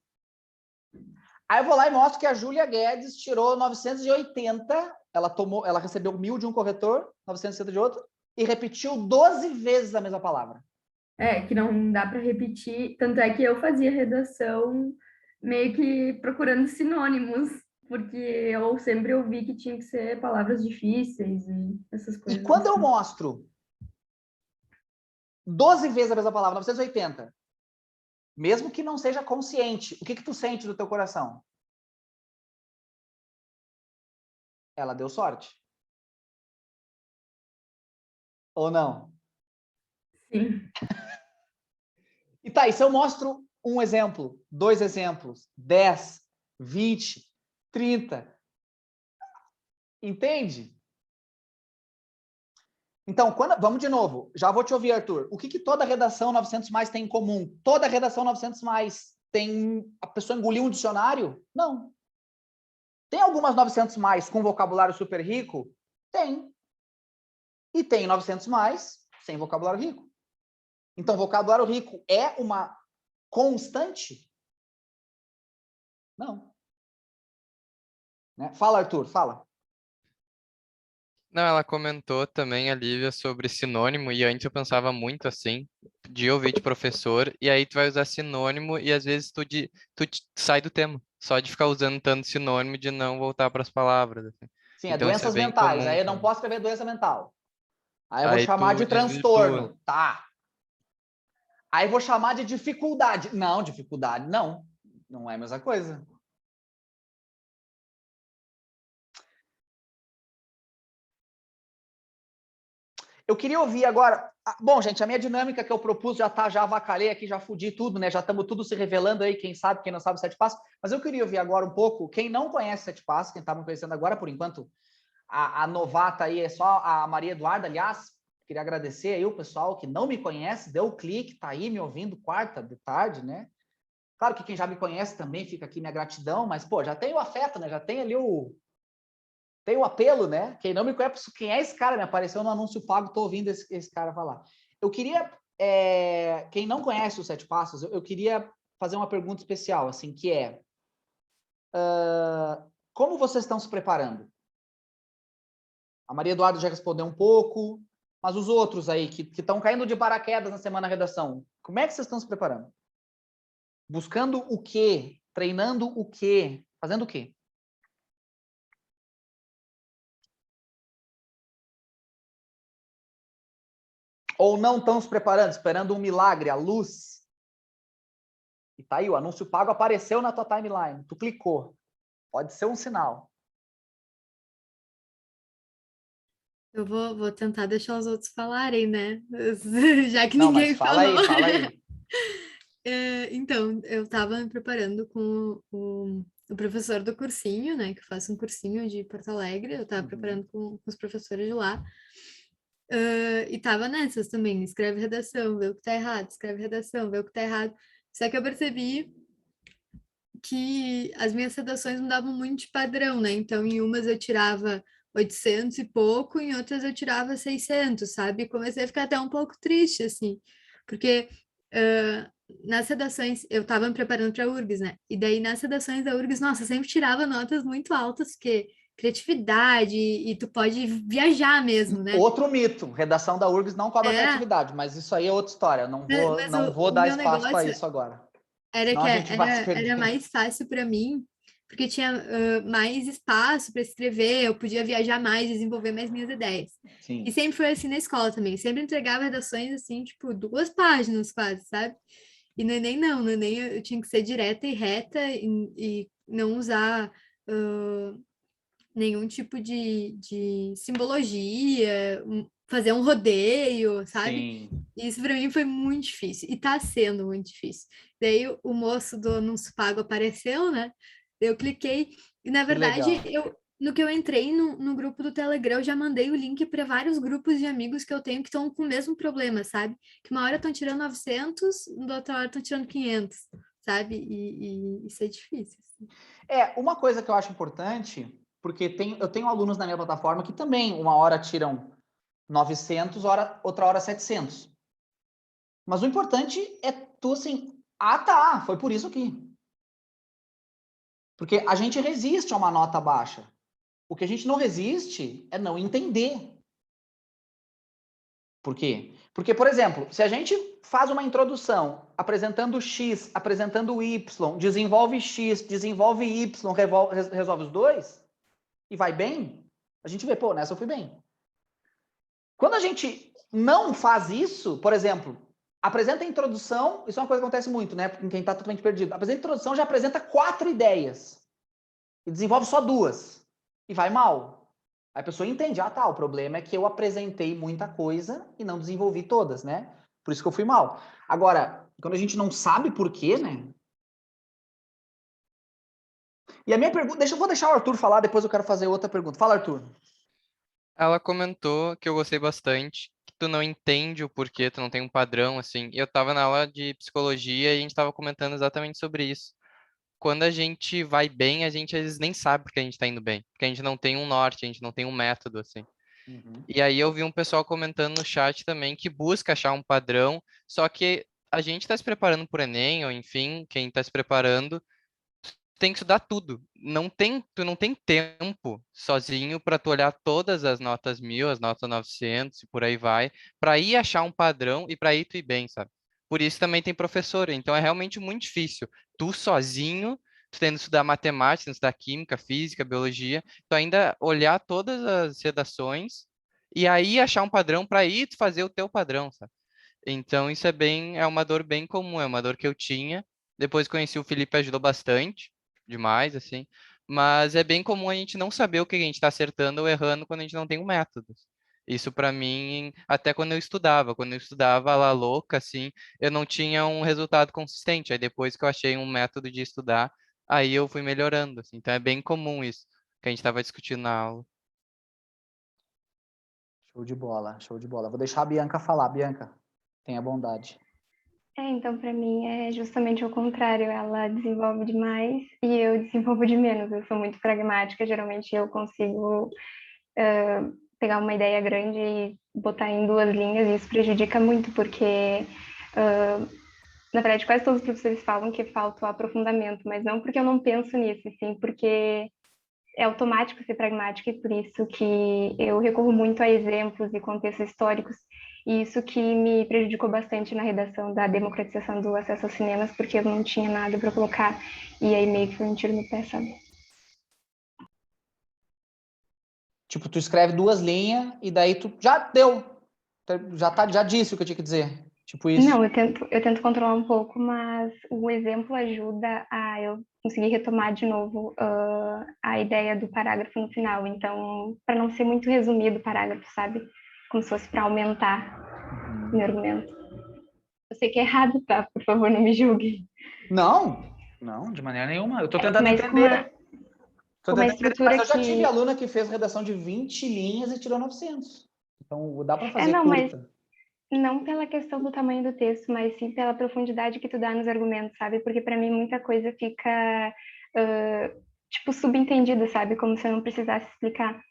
Aí eu vou lá e mostro que a Júlia Guedes tirou 980, ela recebeu 1.000 de um corretor, 960 de outro, e repetiu 12 vezes a mesma palavra. Que não dá para repetir. Tanto é que eu fazia redação meio que procurando sinônimos, porque eu sempre ouvi que tinha que ser palavras difíceis e essas coisas. E quando eu assim. mostro 12 vezes a mesma palavra, 980, mesmo que não seja consciente, o que tu sente do teu coração? Ela deu sorte. Ou não? Sim. E tá, e se eu mostro um exemplo, 2 exemplos, 10, 20, 30, entende? Então, vamos de novo, já vou te ouvir, Arthur. O que toda redação 900 mais tem em comum? Toda redação 900 mais tem a pessoa engoliu um dicionário? Não. Tem algumas 900 mais com vocabulário super rico? Tem. E tem 900 mais sem vocabulário rico. Então, vocabulário rico é uma constante? Não. Né? Fala, Arthur, fala. Não, ela comentou também, a Lívia, sobre sinônimo, e antes eu pensava muito assim, de ouvir de professor, e aí tu vai usar sinônimo, e às vezes tu sai do tema, só de ficar usando tanto sinônimo, de não voltar para as palavras. Assim. Sim, então, doenças bem mentais, comum, aí eu não também. posso escrever doença mental. Aí eu vou Aí chamar tu de transtorno, tá. Aí vou chamar de dificuldade. Não, dificuldade não. Não é a mesma coisa. Eu queria ouvir agora... Bom, gente, a minha dinâmica que eu propus já avacalhei aqui, já fudi tudo, né? Já estamos tudo se revelando aí, quem sabe, quem não sabe, 7 passos. Mas eu queria ouvir agora um pouco, quem não conhece 7 passos, quem está me conhecendo agora, por enquanto, a novata aí é só a Maria Eduarda, aliás, queria agradecer aí o pessoal que não me conhece, deu o clique, tá aí me ouvindo quarta de tarde, né? Claro que quem já me conhece também fica aqui minha gratidão, mas, pô, já tem o afeto, né? Já tem ali tem o apelo, né? Quem não me conhece, quem é esse cara? Me apareceu no anúncio pago, tô ouvindo esse cara falar. Eu queria, quem não conhece os 7 passos, eu queria fazer uma pergunta especial, assim, que é, como vocês estão se preparando? A Maria Eduarda já respondeu um pouco, Mas os outros aí que estão caindo de paraquedas na semana redação, como é que vocês estão se preparando? Buscando o quê? Treinando o quê? Fazendo o quê? Ou não estão se preparando, esperando um milagre, a luz? E tá aí, o anúncio pago apareceu na tua timeline. Tu clicou. Pode ser um sinal. Eu vou tentar deixar os outros falarem, né? Já que Não, ninguém mas fala falou. aí, fala aí. Então, eu estava me preparando com o professor do cursinho, né? Que eu faço um cursinho de Porto Alegre. Eu estava preparando com os professores de lá. E tava nessas também. Escreve redação, vê o que tá errado. Escreve redação, vê o que tá errado. Só que eu percebi que as minhas redações mudavam muito de padrão, né? Então, em umas eu tirava 800 e pouco, em outras eu tirava 600, sabe? E comecei a ficar até um pouco triste, assim, porque nas redações, eu estava me preparando para a URGS, né? E daí, nas redações da URGS, nossa, eu sempre tirava notas muito altas, porque criatividade, e tu pode viajar mesmo, né? Outro mito, redação da URGS não cobra É. criatividade, mas isso aí é outra história. Eu Mas não vou o dar meu espaço para negócio isso agora. era Senão que a gente vai se era perder. mais fácil para mim, porque tinha mais espaço para escrever, eu podia viajar mais, desenvolver mais minhas ideias. Sim. E sempre foi assim na escola também, sempre entregava redações assim, tipo, 2 páginas quase, sabe? E no Enem não, no Enem eu tinha que ser direta e reta e não usar nenhum tipo de simbologia, fazer um rodeio, sabe? Sim. Isso para mim foi muito difícil, e tá sendo muito difícil. Daí o moço do anúncio pago apareceu, né? Eu cliquei, e na Que verdade, legal. no que eu entrei no grupo do Telegram, eu já mandei o link para vários grupos de amigos que eu tenho que estão com o mesmo problema, sabe? Que uma hora estão tirando 900, da outra hora estão tirando 500, sabe? E isso é difícil. Assim. Uma coisa que eu acho importante, porque eu tenho alunos na minha plataforma que também uma hora tiram 900, outra hora 700. Mas o importante é tu assim, tá, foi por isso aqui. Porque a gente resiste a uma nota baixa. O que a gente não resiste é não entender. Por quê? Porque, por exemplo, se a gente faz uma introdução apresentando X, apresentando Y, desenvolve X, desenvolve Y, resolve os dois, e vai bem, a gente vê, pô, nessa eu fui bem. Quando a gente não faz isso, por exemplo, apresenta a introdução, isso é uma coisa que acontece muito, né? Com quem está totalmente perdido. Apresenta a introdução, já apresenta 4 ideias. E desenvolve só 2. E vai mal. Aí a pessoa entende, tá, o problema é que eu apresentei muita coisa e não desenvolvi todas, né? Por isso que eu fui mal. Agora, quando a gente não sabe por quê, né? E a minha pergunta, vou deixar o Arthur falar, depois eu quero fazer outra pergunta. Fala, Arthur. Ela comentou que eu gostei bastante, que tu não entende o porquê, tu não tem um padrão, assim. Eu tava na aula de psicologia e a gente tava comentando exatamente sobre isso. Quando a gente vai bem, a gente às vezes nem sabe porque a gente tá indo bem. Porque a gente não tem um norte, a gente não tem um método, assim. E aí eu vi um pessoal comentando no chat também que busca achar um padrão, só que a gente está se preparando para o Enem, ou enfim, quem está se preparando, tem que estudar tudo. Tu não tem tempo sozinho para tu olhar todas as notas 1000, as notas 900 e por aí vai, para ir achar um padrão e para ir tu ir bem, sabe? Por isso também tem professor, então é realmente muito difícil. Tu sozinho, tu tendo que estudar matemática, tendo que estudar química, física, biologia, tu ainda olhar todas as redações e aí achar um padrão para ir tu fazer o teu padrão, sabe? Então isso é uma dor bem comum, é uma dor que eu tinha. Depois que conheci o Felipe, ajudou bastante, demais, assim. Mas é bem comum a gente não saber o que a gente está acertando ou errando quando a gente não tem um método. Isso para mim, até quando eu estudava lá louca, assim, eu não tinha um resultado consistente. Aí depois que eu achei um método de estudar, aí eu fui melhorando, assim. Então é bem comum isso que a gente estava discutindo na aula. Show de bola, show de bola. Vou deixar a Bianca falar. Bianca, tenha bondade. Então, para mim é justamente o contrário. Ela desenvolve demais e eu desenvolvo de menos. Eu sou muito pragmática. Geralmente eu consigo pegar uma ideia grande e botar em 2 linhas, e isso prejudica muito, porque, na verdade, quase todos os professores falam que falta o aprofundamento, mas não porque eu não penso nisso, sim porque é automático ser pragmática e por isso que eu recorro muito a exemplos e contextos históricos. E isso que me prejudicou bastante na redação da democratização do acesso aos cinemas, porque eu não tinha nada para colocar e aí meio que foi um tiro no pé, sabe? Tipo, tu escreve 2 linhas e daí tu já deu. Já disse o que eu tinha que dizer. Tipo isso. Não, eu tento controlar um pouco, mas o exemplo ajuda a eu conseguir retomar de novo a ideia do parágrafo no final. Então, para não ser muito resumido o parágrafo, sabe? Como se fosse para aumentar o meu argumento. Eu sei que é errado, tá? Por favor, não me julgue. Não, de maneira nenhuma. Eu tô tentando Mas entender. com uma estrutura Mas eu já que... tive aluna que fez redação de 20 linhas e tirou 900. Então, dá para fazer não, mas curta. não pela questão do tamanho do texto, mas sim pela profundidade que tu dá nos argumentos, sabe? Porque para mim muita coisa fica, tipo, subentendida, sabe? Como se eu não precisasse explicar.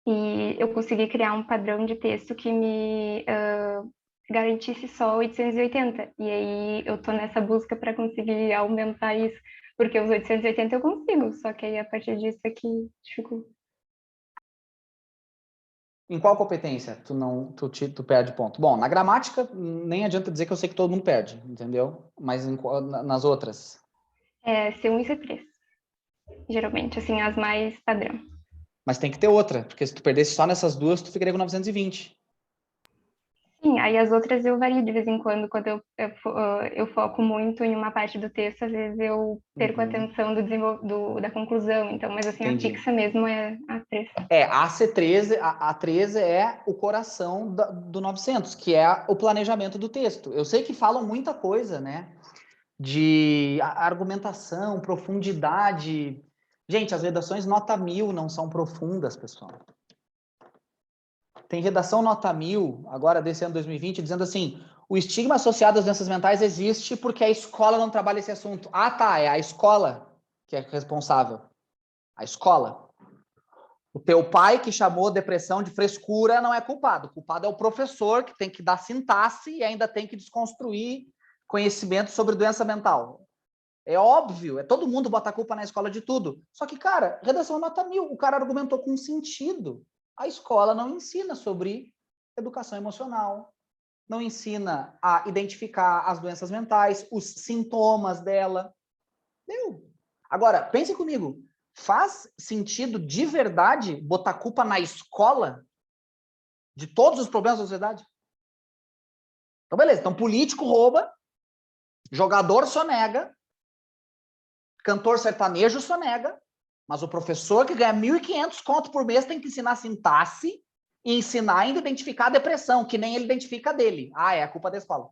E eu consegui criar um padrão de texto que me garantisse só 880. E aí eu tô nessa busca para conseguir aumentar isso, porque os 880 eu consigo, só que aí a partir disso é que dificulta. Em qual competência tu perde ponto? Bom, na gramática, nem adianta dizer que eu sei que todo mundo perde, entendeu? Mas nas outras? C1 e C3. Geralmente, assim, as mais padrão. Mas tem que ter outra, porque se tu perdesse só nessas 2, tu ficaria com 920. Sim, aí as outras eu vario de vez em quando eu foco muito em uma parte do texto, às vezes eu perco a atenção da conclusão, então, mas assim, Entendi. a fixa mesmo é a 3. A C13, a 13 é o coração do 900, que é o planejamento do texto. Eu sei que falam muita coisa, né? De argumentação, profundidade. Gente, as redações nota 1000 não são profundas, pessoal. Tem redação nota 1000, agora desse ano 2020, dizendo assim, o estigma associado às doenças mentais existe porque a escola não trabalha esse assunto. Ah, tá, é a escola que é responsável. A escola. O teu pai que chamou depressão de frescura não é culpado. O culpado é o professor que tem que dar sintaxe e ainda tem que desconstruir conhecimento sobre doença mental. É óbvio, todo mundo bota a culpa na escola de tudo. Só que, cara, redação nota 1000, o cara argumentou com sentido. A escola não ensina sobre educação emocional, não ensina a identificar as doenças mentais, os sintomas dela. Deu. Agora, pense comigo, faz sentido de verdade botar culpa na escola de todos os problemas da sociedade? Então, beleza. Então, político rouba, jogador sonega, cantor sertanejo sonega, mas o professor que ganha 1.500 conto por mês tem que ensinar sintaxe e ensinar ainda a identificar a depressão, que nem ele identifica a dele. Ah, é a culpa da escola.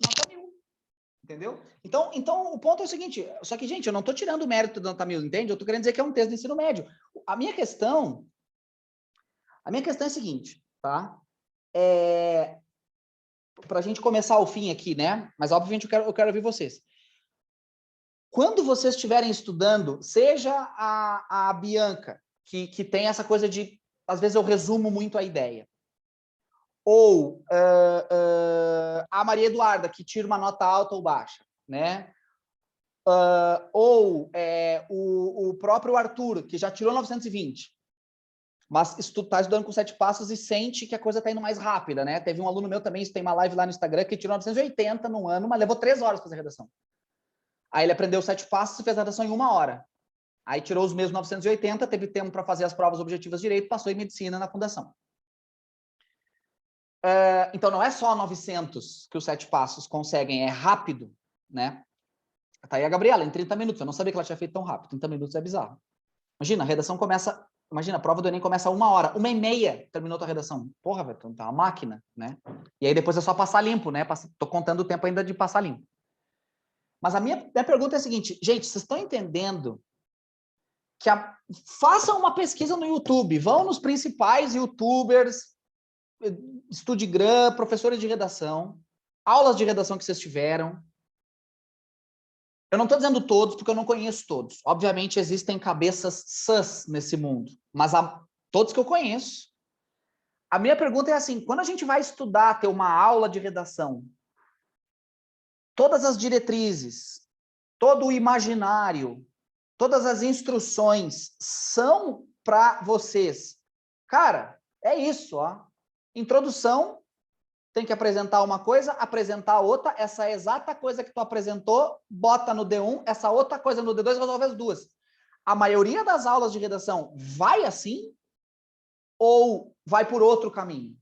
Nota 1000. Entendeu? Então, o ponto é o seguinte, só que, gente, eu não estou tirando o mérito do nota 1000, entende? Eu estou querendo dizer que é um texto de ensino médio. A minha questão é a seguinte, tá? Para a gente começar o fim aqui, né? Mas, obviamente, eu quero ouvir vocês. Quando vocês estiverem estudando, seja a Bianca, que tem essa coisa de, às vezes eu resumo muito a ideia, ou a Maria Eduarda, que tira uma nota alta ou baixa, né? Ou o próprio Arthur, que já tirou 920, mas está estudando com 7 passos e sente que a coisa está indo mais rápida, né? Teve um aluno meu também, isso tem uma live lá no Instagram, que tirou 980 no ano, mas levou 3 horas para fazer a redação. Aí ele aprendeu 7 passos e fez a redação em 1 hora. Aí tirou os mesmos 980, teve tempo para fazer as provas objetivas de direito, passou em medicina na fundação. Então, não é só 900 que os 7 passos conseguem, é rápido, né? Tá aí a Gabriela, em 30 minutos. Eu não sabia que ela tinha feito tão rápido. 30 minutos é bizarro. Imagina, a redação começa... Imagina, a prova do Enem começa 1 hora. 1h30 terminou a tua redação. Porra, velho, tá uma máquina, né? E aí depois é só passar limpo, né? Tô contando o tempo ainda de passar limpo. Mas a minha pergunta é a seguinte, gente, vocês estão entendendo que façam uma pesquisa no YouTube, vão nos principais YouTubers, StudiGram, professores de redação, aulas de redação que vocês tiveram. Eu não estou dizendo todos, porque eu não conheço todos. Obviamente, existem cabeças sãs nesse mundo, mas todos que eu conheço. A minha pergunta é assim, quando a gente vai estudar, ter uma aula de redação, todas as diretrizes, todo o imaginário, Todas as instruções são para vocês. Cara, é isso, ó. Introdução, tem que apresentar uma coisa, apresentar outra, essa exata coisa que tu apresentou, bota no D1, essa outra coisa no D2, resolve as duas. A maioria das aulas de redação vai assim ou vai por outro caminho?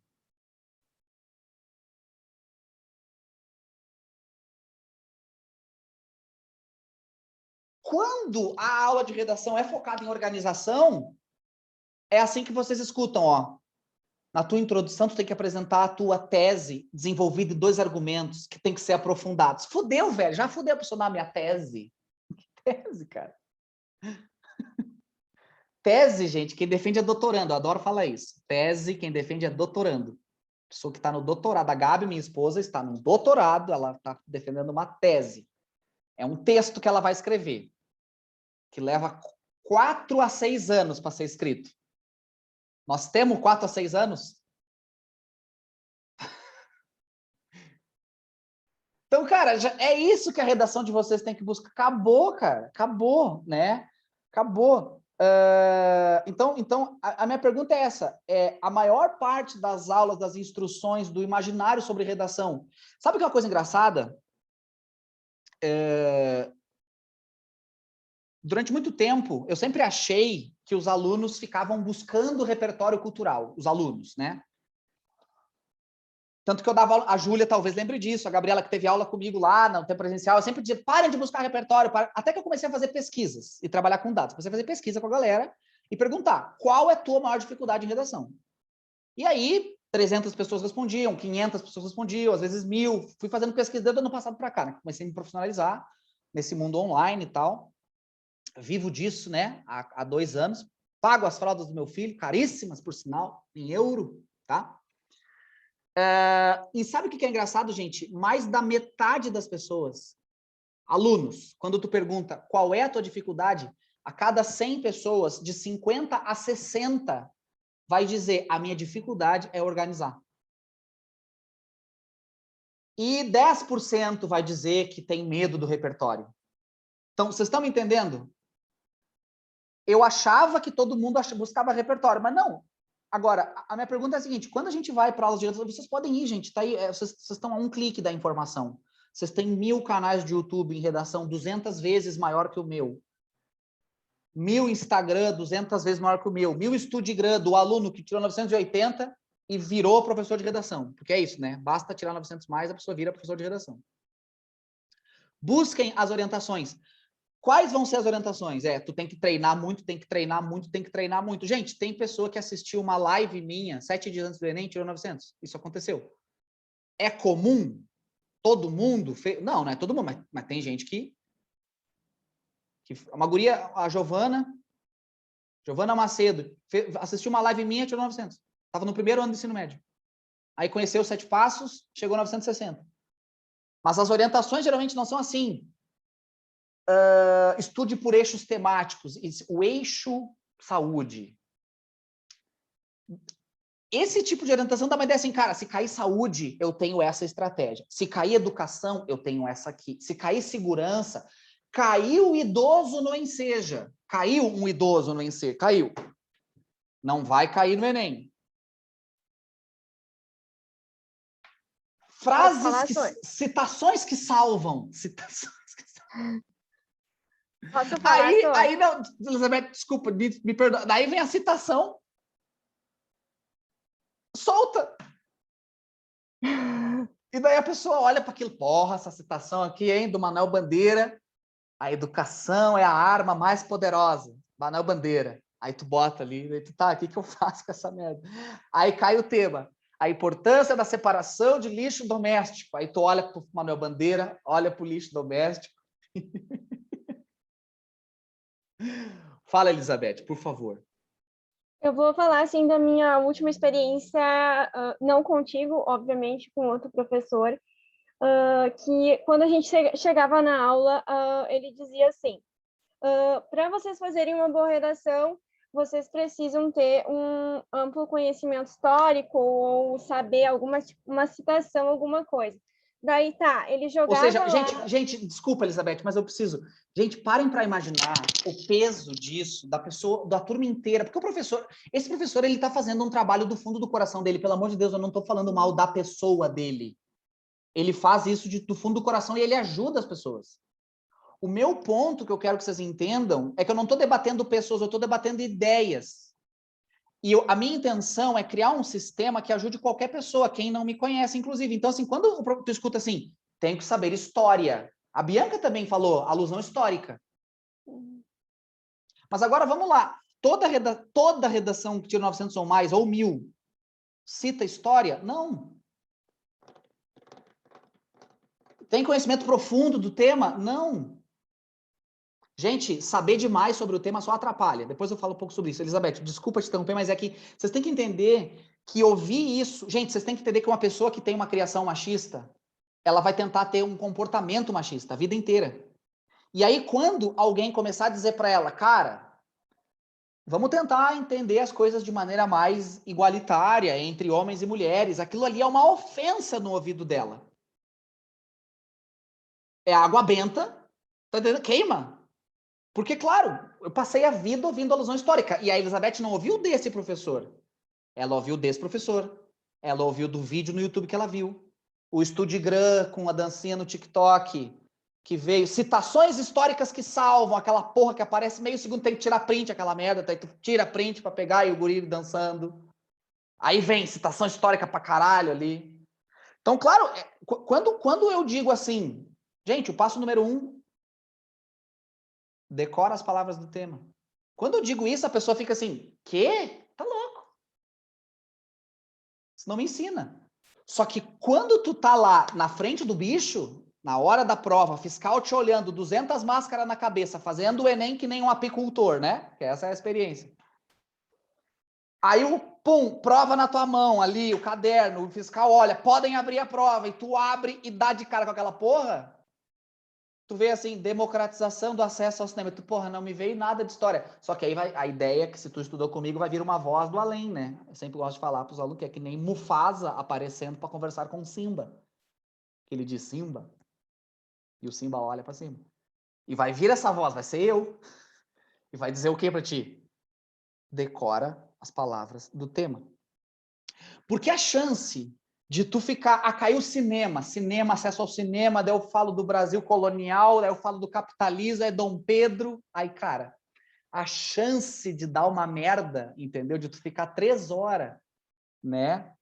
Quando a aula de redação é focada em organização, é assim que vocês escutam, ó. Na tua introdução, tu tem que apresentar a tua tese desenvolvida em 2 argumentos que tem que ser aprofundados. Fudeu, velho. Já fudeu a pessoa na minha tese. Tese, cara. Tese, gente, quem defende é doutorando. Eu adoro falar isso. Tese, quem defende é doutorando. Pessoa que está no doutorado. A Gabi, minha esposa, está no doutorado. Ela está defendendo uma tese. É um texto que ela vai escrever. Que leva 4 a 6 anos para ser escrito. Nós temos 4 a 6 anos? Então, cara, é isso que a redação de vocês tem que buscar. Acabou, cara. Acabou, né? Acabou. Então a minha pergunta é essa. A maior parte das aulas, das instruções, do imaginário sobre redação. Sabe que é uma coisa engraçada? Durante muito tempo, eu sempre achei que os alunos ficavam buscando repertório cultural, os alunos, né? Tanto que eu dava aula, a Júlia talvez lembre disso, a Gabriela que teve aula comigo lá no tempo presencial, eu sempre dizia, parem de buscar repertório, até que eu comecei a fazer pesquisas e trabalhar com dados. Comecei a fazer pesquisa com a galera e perguntar, qual é a tua maior dificuldade em redação? E aí, 300 pessoas respondiam, 500 pessoas respondiam, às vezes 1000. Fui fazendo pesquisa desde o ano passado para cá, né? Comecei a me profissionalizar nesse mundo online e tal. Vivo disso, né, há 2 anos, pago as fraldas do meu filho, caríssimas, por sinal, em euro, tá? E sabe o que é engraçado, gente? Mais da metade das pessoas, alunos, quando tu pergunta qual é a tua dificuldade, a cada 100 pessoas, de 50 a 60, vai dizer, a minha dificuldade é organizar. E 10% vai dizer que tem medo do repertório. Então, vocês estão me entendendo? Eu achava que todo mundo buscava repertório, mas não. Agora, a minha pergunta é a seguinte, quando a gente vai para aulas de redação, vocês podem ir, gente, tá aí, vocês estão a um clique da informação. Vocês têm 1000 canais de YouTube em redação, 200 vezes maior que o meu. 1000 Instagram, 200 vezes maior que o meu. 1000 Studigram do aluno que tirou 980 e virou professor de redação. Porque é isso, né? Basta tirar 900 mais, a pessoa vira professor de redação. Busquem as orientações. Quais vão ser as orientações? Tu tem que treinar muito, tem que treinar muito, tem que treinar muito. Gente, tem pessoa que assistiu uma live minha 7 dias antes do Enem e tirou 900. Isso aconteceu. É comum? Todo mundo fez? Não, não é todo mundo, mas tem gente que... Uma guria, a Giovana Macedo, assistiu uma live minha e tirou 900. Estava no primeiro ano do ensino médio. Aí conheceu os 7 passos, chegou a 960. Mas as orientações geralmente não são assim. Estude por eixos temáticos, o eixo saúde. Esse tipo de orientação dá uma ideia assim, cara, se cair saúde, eu tenho essa estratégia. Se cair educação, eu tenho essa aqui. Se cair segurança, caiu idoso no Enseja. Caiu um idoso no Enseja, caiu. Não vai cair no Enem. Citações que salvam. Citações que salvam. Posso falar, aí não, Elizabeth, desculpa, me perdoa. Daí vem a citação solta. E daí a pessoa olha para aquilo, porra, essa citação aqui, hein, do Manuel Bandeira, a educação é a arma mais poderosa. Manuel Bandeira. Aí tu bota ali, aí tu, tá, o que eu faço com essa merda? Aí cai o tema, a importância da separação de lixo doméstico. Aí tu olha para o Manuel Bandeira, olha para o lixo doméstico. Fala, Elizabeth, por favor. Eu vou falar, assim, da minha última experiência, não contigo, obviamente, com outro professor, que quando a gente chegava na aula, ele dizia assim, para vocês fazerem uma boa redação, vocês precisam ter um amplo conhecimento histórico ou saber uma citação, alguma coisa. Daí tá, ele Ou jogava seja, lá. gente, desculpa, Elizabeth, mas eu preciso. Gente, parem para imaginar o peso disso, da pessoa, da turma inteira, porque esse professor, ele tá fazendo um trabalho do fundo do coração dele, pelo amor de Deus, eu não tô falando mal da pessoa dele. Ele faz isso do fundo do coração e ele ajuda as pessoas. O meu ponto que eu quero que vocês entendam é que eu não tô debatendo pessoas, eu tô debatendo ideias. E a minha intenção é criar um sistema que ajude qualquer pessoa, quem não me conhece, inclusive. Então, assim, quando tu escuta assim, tenho que saber história. A Bianca também falou, alusão histórica. Mas agora, vamos lá. Toda redação que tira 900 ou mais, ou 1000, cita história? Não. Tem conhecimento profundo do tema? Não. Gente, saber demais sobre o tema só atrapalha. Depois eu falo um pouco sobre isso. Elizabeth, desculpa te interromper, mas é que vocês têm que entender que ouvir isso... Gente, vocês têm que entender que uma pessoa que tem uma criação machista, ela vai tentar ter um comportamento machista a vida inteira. E aí, quando alguém começar a dizer para ela, cara, vamos tentar entender as coisas de maneira mais igualitária entre homens e mulheres, aquilo ali é uma ofensa no ouvido dela. É água benta, tá entendendo? Queima. Porque, claro, eu passei a vida ouvindo alusão histórica. E a Elizabeth não ouviu desse professor. Ela ouviu desse professor. Ela ouviu do vídeo no YouTube que ela viu. O Studigram com a dancinha no TikTok, que veio. Citações históricas que salvam, aquela porra que aparece meio segundo, tem que tirar print, aquela merda. Aí tu tira print pra pegar e o guri dançando. Aí vem citação histórica pra caralho ali. Então, claro, quando eu digo assim, gente, o passo número 1, decora as palavras do tema. Quando eu digo isso, a pessoa fica assim, quê? Tá louco. Isso não me ensina. Só que quando tu tá lá na frente do bicho, na hora da prova, fiscal te olhando, 200 máscaras na cabeça, fazendo o Enem que nem um apicultor, né? Que essa é a experiência. Aí o pum, prova na tua mão ali, o caderno, o fiscal olha, podem abrir a prova, e tu abre e dá de cara com aquela porra. Tu vê assim, democratização do acesso ao cinema. Tu, porra, não me veio nada de história. Só que aí a ideia é que se tu estudou comigo, vai vir uma voz do além, né? Eu sempre gosto de falar para os alunos que é que nem Mufasa aparecendo para conversar com Simba. Ele diz Simba, e o Simba olha para cima. E vai vir essa voz, vai ser eu. E vai dizer o que para ti? Decora as palavras do tema. Porque a chance de tu ficar... caiu cinema, acesso ao cinema, daí eu falo do Brasil colonial, daí eu falo do capitalismo, é Dom Pedro. Aí, cara, a chance de dar uma merda, entendeu? De tu ficar 3 horas, né?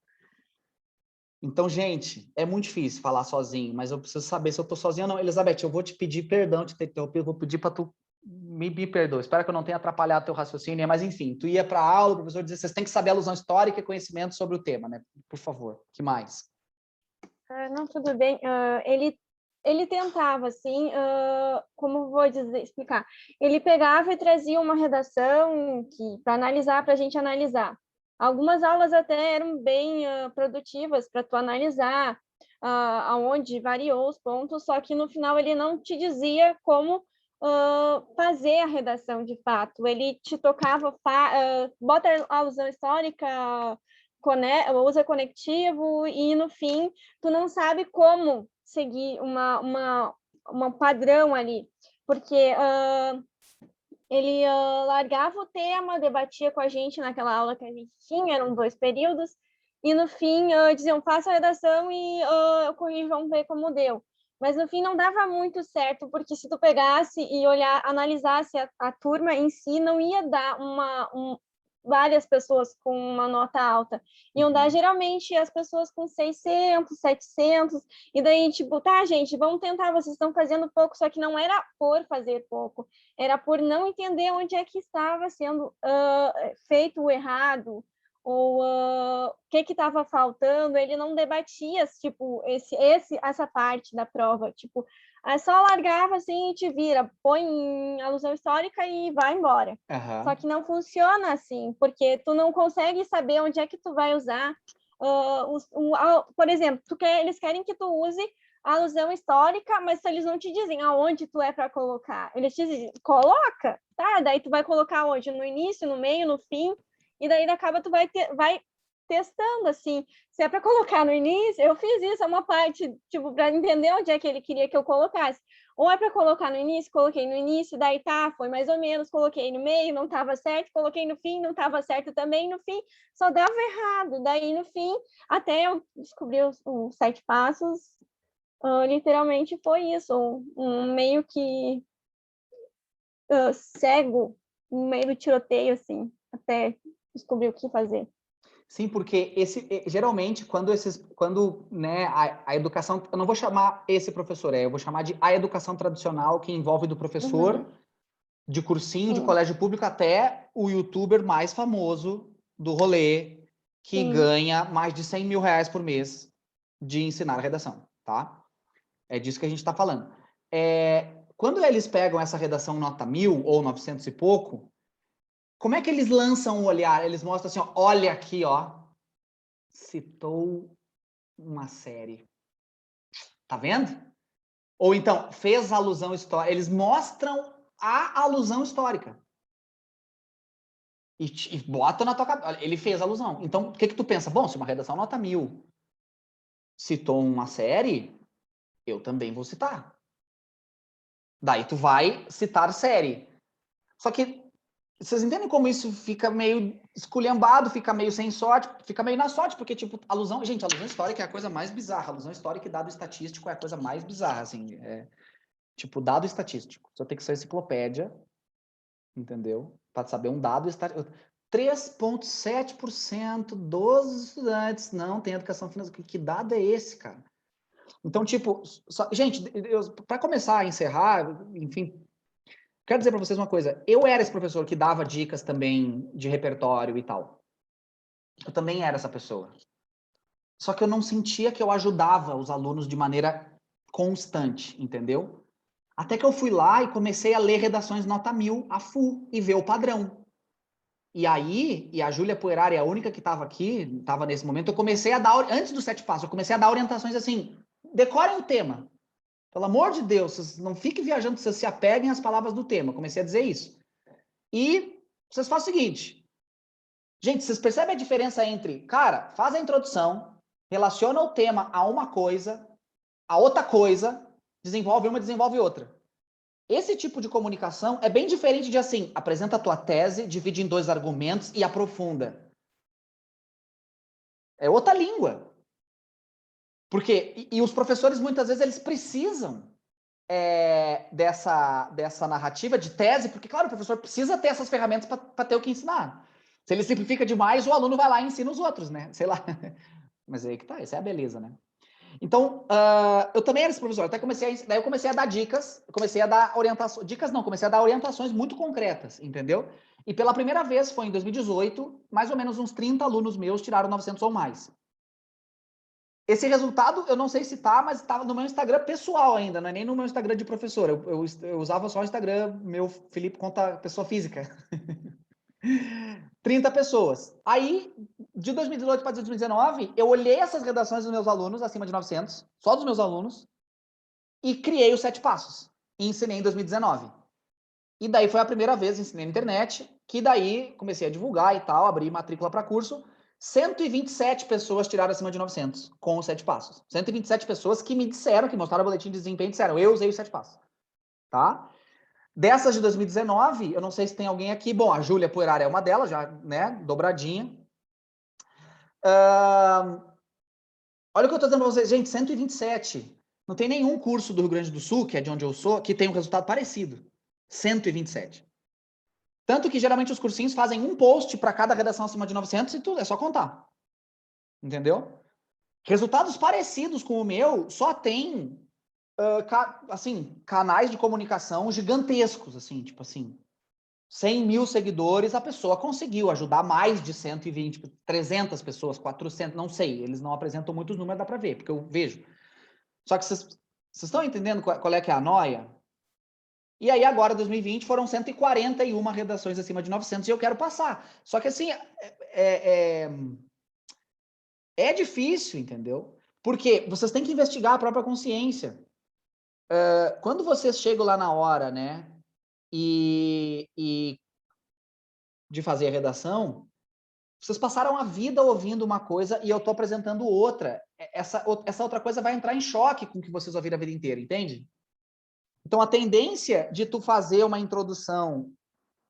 Então, gente, é muito difícil falar sozinho, mas eu preciso saber se eu tô sozinho ou não. Elizabeth, eu vou te pedir perdão de ter interrompido, vou pedir para tu me perdoe. Espero que eu não tenha atrapalhado teu raciocínio, mas enfim, tu ia para a aula, o professor dizia, vocês têm que saber a alusão histórica e conhecimento sobre o tema, né? Por favor, que mais? Não, tudo bem. Ele tentava, assim, como vou explicar? Ele pegava e trazia uma redação para analisar, para a gente analisar. Algumas aulas até eram bem produtivas para tu analisar aonde variou os pontos, só que no final ele não te dizia como fazer a redação de fato. Ele te tocava, bota a alusão histórica, usa conectivo e no fim tu não sabe como seguir uma padrão ali, porque ele largava o tema, debatia com a gente naquela aula que a gente tinha, eram 2 períodos, e no fim diziam, faça a redação e eu corrijo, vamos ver como deu. Mas no fim não dava muito certo, porque se tu pegasse e analisasse a turma em si, não ia dar várias pessoas com uma nota alta. Iam dar, geralmente, as pessoas com 600, 700, e daí, tipo, tá, gente, vamos tentar, vocês estão fazendo pouco, só que não era por fazer pouco, era por não entender onde é que estava sendo feito o errado, ou o que estava faltando, ele não debatia, tipo, essa parte da prova, tipo, só largava assim e te vira, põe em alusão histórica e vai embora. Uhum. Só que não funciona assim, porque tu não consegue saber onde é que tu vai usar. Por exemplo, eles querem que tu use a alusão histórica, mas eles não te dizem aonde tu é para colocar. Eles te dizem, coloca, tá? Daí tu vai colocar onde? No início, no meio, no fim, e daí acaba tu vai testando, assim, se é para colocar no início, eu fiz isso, é uma parte, tipo, para entender onde é que ele queria que eu colocasse. Ou é para colocar no início, coloquei no início, daí tá, foi mais ou menos, coloquei no meio, não estava certo, coloquei no fim, não estava certo também, no fim, só dava errado. Daí, no fim, até eu descobri os 7 passos, literalmente foi isso, um meio que cego, no meio do tiroteio, assim, até descobrir o que fazer. Sim, porque geralmente quando né, a educação, eu não vou chamar esse professor, eu vou chamar de a educação tradicional, que envolve do professor de cursinho, de colégio público, até o youtuber mais famoso do rolê, que ganha mais de 100 mil reais por mês de ensinar a redação, tá? É disso que a gente está falando. Quando eles pegam essa redação nota 1000 ou 900 e pouco, como é que eles lançam o olhar? Eles mostram assim, ó, olha aqui, ó, citou uma série. Tá vendo? Ou então, fez alusão histórica. Eles mostram a alusão histórica. E bota na tua cabeça. Ele fez alusão. Então, o que tu pensa? Bom, se uma redação nota 1000 citou uma série, eu também vou citar. Daí tu vai citar série. Só que vocês entendem como isso fica meio esculhambado, fica meio sem sorte, fica meio na sorte, porque, tipo, alusão... Gente, alusão histórica é a coisa mais bizarra. Alusão histórica e dado estatístico é a coisa mais bizarra, assim. Tipo, dado estatístico. Só tem que ser enciclopédia, entendeu? Para saber um dado estatístico. 3,7% dos estudantes não têm educação financeira. Que dado é esse, cara? Então, tipo... gente, para começar a encerrar, enfim... Quero dizer para vocês uma coisa, eu era esse professor que dava dicas também de repertório e tal. Eu também era essa pessoa. Só que eu não sentia que eu ajudava os alunos de maneira constante, entendeu? Até que eu fui lá e comecei a ler redações nota 1000, a full, e ver o padrão. E aí, e a Júlia Poerari é a única que estava aqui, estava nesse momento, eu comecei a dar, antes dos 7 passos, eu comecei a dar orientações assim, decorem o tema. Pelo amor de Deus, vocês não fiquem viajando, vocês se apeguem às palavras do tema. Comecei a dizer isso. E vocês fazem o seguinte. Gente, vocês percebem a diferença entre, cara, faz a introdução, relaciona o tema a uma coisa, a outra coisa, desenvolve uma, desenvolve outra. Esse tipo de comunicação é bem diferente de assim, apresenta a tua tese, divide em 2 argumentos e aprofunda. É outra língua. Porque, e os professores, muitas vezes, eles precisam dessa narrativa de tese, porque, claro, o professor precisa ter essas ferramentas para ter o que ensinar. Se ele simplifica demais, o aluno vai lá e ensina os outros, né? Sei lá. Mas aí que tá, essa é a beleza, né? Então, eu também era esse professor, daí eu comecei a dar dicas, comecei a dar orientações, comecei a dar orientações muito concretas, entendeu? E pela primeira vez, foi em 2018, mais ou menos uns 30 alunos meus tiraram 900 ou mais. Esse resultado, eu não sei se tá, mas estava no meu Instagram pessoal ainda, não é nem no meu Instagram de professor. Eu usava só o Instagram, meu Felipe conta pessoa física. 30 pessoas. Aí, de 2018 para 2019, eu olhei essas redações dos meus alunos, acima de 900, só dos meus alunos, e criei os 7 passos. E ensinei em 2019. E daí foi a primeira vez que ensinei na internet, que daí comecei a divulgar e tal, abri matrícula para curso. 127 pessoas tiraram acima de 900 com os 7 passos. 127 pessoas que me disseram, que mostraram o boletim de desempenho e disseram, eu usei os 7 passos. Tá? Dessas de 2019, eu não sei se tem alguém aqui. Bom, a Júlia Poerari é uma delas, já, né? Dobradinha. Olha o que eu estou dizendo para vocês. Gente, 127. Não tem nenhum curso do Rio Grande do Sul, que é de onde eu sou, que tem um resultado parecido. 127. Tanto que, geralmente, os cursinhos fazem um post para cada redação acima de 900 e tudo, é só contar. Entendeu? Resultados parecidos com o meu só tem, assim, canais de comunicação gigantescos, assim, tipo assim, 100 mil seguidores, a pessoa conseguiu ajudar mais de 120, 300 pessoas, 400, não sei, eles não apresentam muitos números, dá para ver, porque eu vejo. Só que vocês estão entendendo qual é que é a noia? E aí agora, 2020, foram 141 redações acima de 900 e eu quero passar. Só que assim, é difícil, entendeu? Porque vocês têm que investigar a própria consciência. Quando vocês chegam lá na hora, né, e de fazer a redação, Vocês passaram a vida ouvindo uma coisa e eu estou apresentando outra. Essa outra coisa vai entrar em choque com o que vocês ouviram a vida inteira, entende? Então, a tendência de tu fazer uma introdução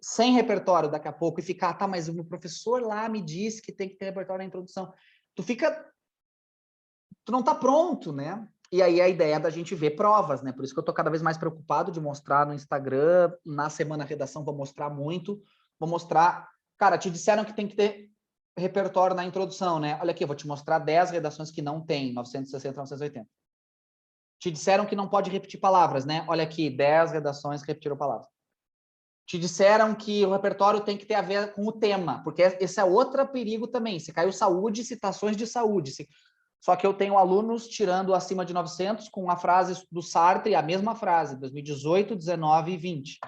sem repertório daqui a pouco e ficar, tá, mas o meu professor lá me disse que tem que ter repertório na introdução. Tu não tá pronto, né? E aí a ideia é da gente ver provas, né? Por isso que eu tô cada vez mais preocupado de mostrar no Instagram, na semana redação vou mostrar muito, vou mostrar, cara, te disseram que tem que ter repertório na introdução, né? Olha aqui, eu vou te mostrar 10 redações que não tem, 960, 980. Te disseram que não pode repetir palavras, né? Olha aqui, 10 redações que repetiram palavras. Te disseram que o repertório tem que ter a ver com o tema, porque esse é outro perigo também. Se caiu saúde, citações de saúde. Só que eu tenho alunos tirando acima de 900 com a frase do Sartre, a mesma frase, 2018, 19 e 20.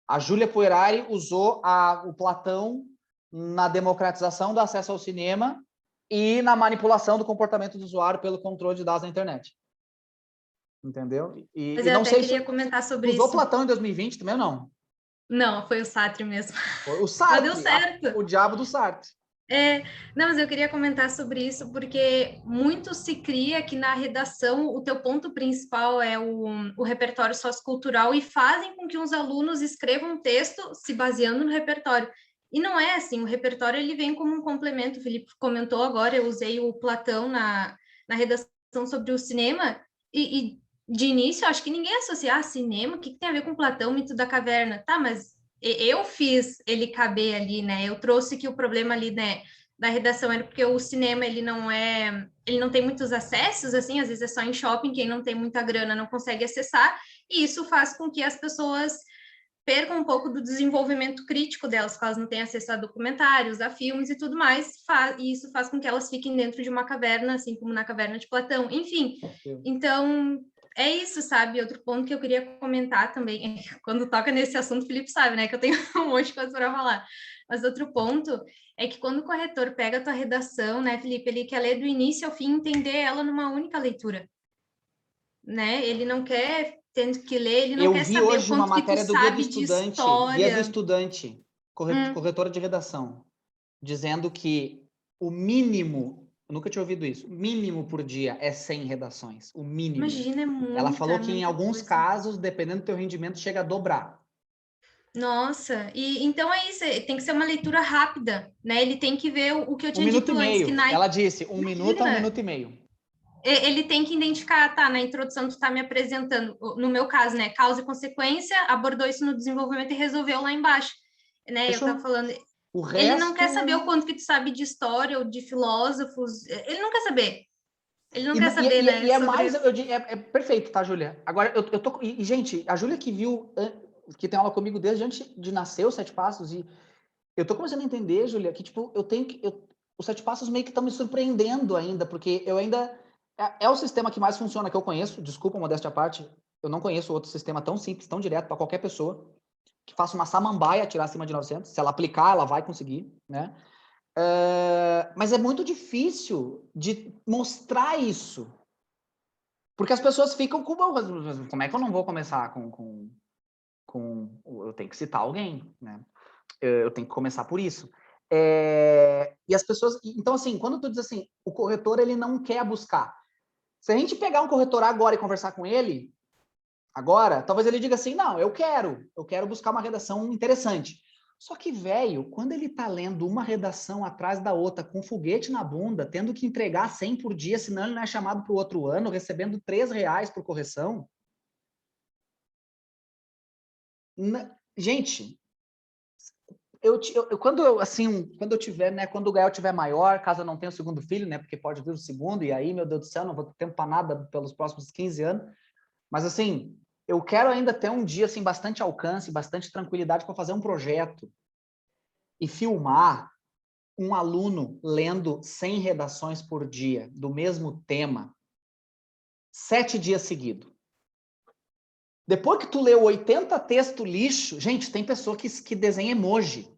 A Júlia Puerari usou o Platão na democratização do acesso ao cinema e na manipulação do comportamento do usuário pelo controle de dados na internet. Entendeu? Mas eu até queria comentar sobre isso. Usou Platão em 2020 também ou não? Não, foi o Sartre mesmo. Foi o Sartre. Mas deu certo. O diabo do Sartre. Não, mas eu queria comentar sobre isso porque muito se cria que na redação o teu ponto principal é o repertório sociocultural e fazem com que os alunos escrevam um texto se baseando no repertório. E não é assim, o repertório ele vem como um complemento. O Felipe comentou agora, eu usei o Platão na redação sobre o cinema e de início, acho que ninguém associa cinema, o que tem a ver com Platão, mito da caverna? Tá, mas eu fiz ele caber ali, né? Eu trouxe que o problema ali, né, da redação era porque o cinema, ele não tem muitos acessos, assim, às vezes é só em shopping, quem não tem muita grana não consegue acessar, e isso faz com que as pessoas percam um pouco do desenvolvimento crítico delas, porque elas não têm acesso a documentários, a filmes e tudo mais, e isso faz com que elas fiquem dentro de uma caverna, assim como na caverna de Platão, enfim. Então, é isso, sabe? Outro ponto que eu queria comentar também, quando toca nesse assunto, o Felipe sabe, né, que eu tenho um monte de coisa para falar, mas outro ponto é que quando o corretor pega a tua redação, né, Felipe, ele quer ler do início ao fim, entender ela numa única leitura, né? Ele não quer tendo que ler, ele não quer saber o quanto que tu sabe de história. Eu vi hoje uma matéria do Guia do Estudante, corretora de redação, dizendo que o mínimo, eu nunca tinha ouvido isso, o mínimo por dia é 100 redações, o mínimo. Imagina, é muito. Ela falou que em alguns casos, dependendo do teu rendimento, chega a dobrar. Nossa, e então é isso, tem que ser uma leitura rápida, né? Ele tem que ver o que eu tinha dito antes. Que ela disse, 1 minuto a 1 minuto e meio. Ele tem que identificar, tá, na introdução tu tá me apresentando, no meu caso, né, causa e consequência, abordou isso no desenvolvimento e resolveu lá embaixo, né, Fechou. Eu tava falando, resto... ele não quer saber o quanto que tu sabe de história ou de filósofos, ele não quer saber, quer saber, né. E é mais, é perfeito, tá, Júlia? Agora, eu tô, e gente, a Júlia que viu, que tem aula comigo desde antes de nascer os 7 Passos, e eu tô começando a entender, Júlia, que, tipo, os 7 Passos meio que estão me surpreendendo ainda, porque eu ainda... É o sistema que mais funciona que eu conheço, desculpa, modéstia à parte, eu não conheço outro sistema tão simples, tão direto para qualquer pessoa, que faça uma samambaia tirar acima de 900, se ela aplicar, ela vai conseguir, né? Mas é muito difícil de mostrar isso, porque as pessoas ficam com... Como é que eu não vou começar com eu tenho que citar alguém, né? Eu tenho que começar por isso. E as pessoas... Então, assim, quando tu diz assim, o corretor, ele não quer buscar. Se a gente pegar um corretor agora e conversar com ele, agora, talvez ele diga assim, não, eu quero buscar uma redação interessante. Só que, velho, quando ele tá lendo uma redação atrás da outra, com foguete na bunda, tendo que entregar 100 por dia, senão ele não é chamado para o outro ano, recebendo R$3 por correção. Gente... quando eu tiver, né, quando o Gael tiver maior, caso eu não tenha o segundo filho, né, porque pode vir o segundo, e aí, meu Deus do céu, não vou ter tempo para nada pelos próximos 15 anos, mas assim, eu quero ainda ter um dia, assim, bastante alcance, bastante tranquilidade para fazer um projeto e filmar um aluno lendo 100 redações por dia, do mesmo tema, 7 dias seguidos. Depois que tu leu 80 textos lixo, gente, tem pessoa que desenha emoji.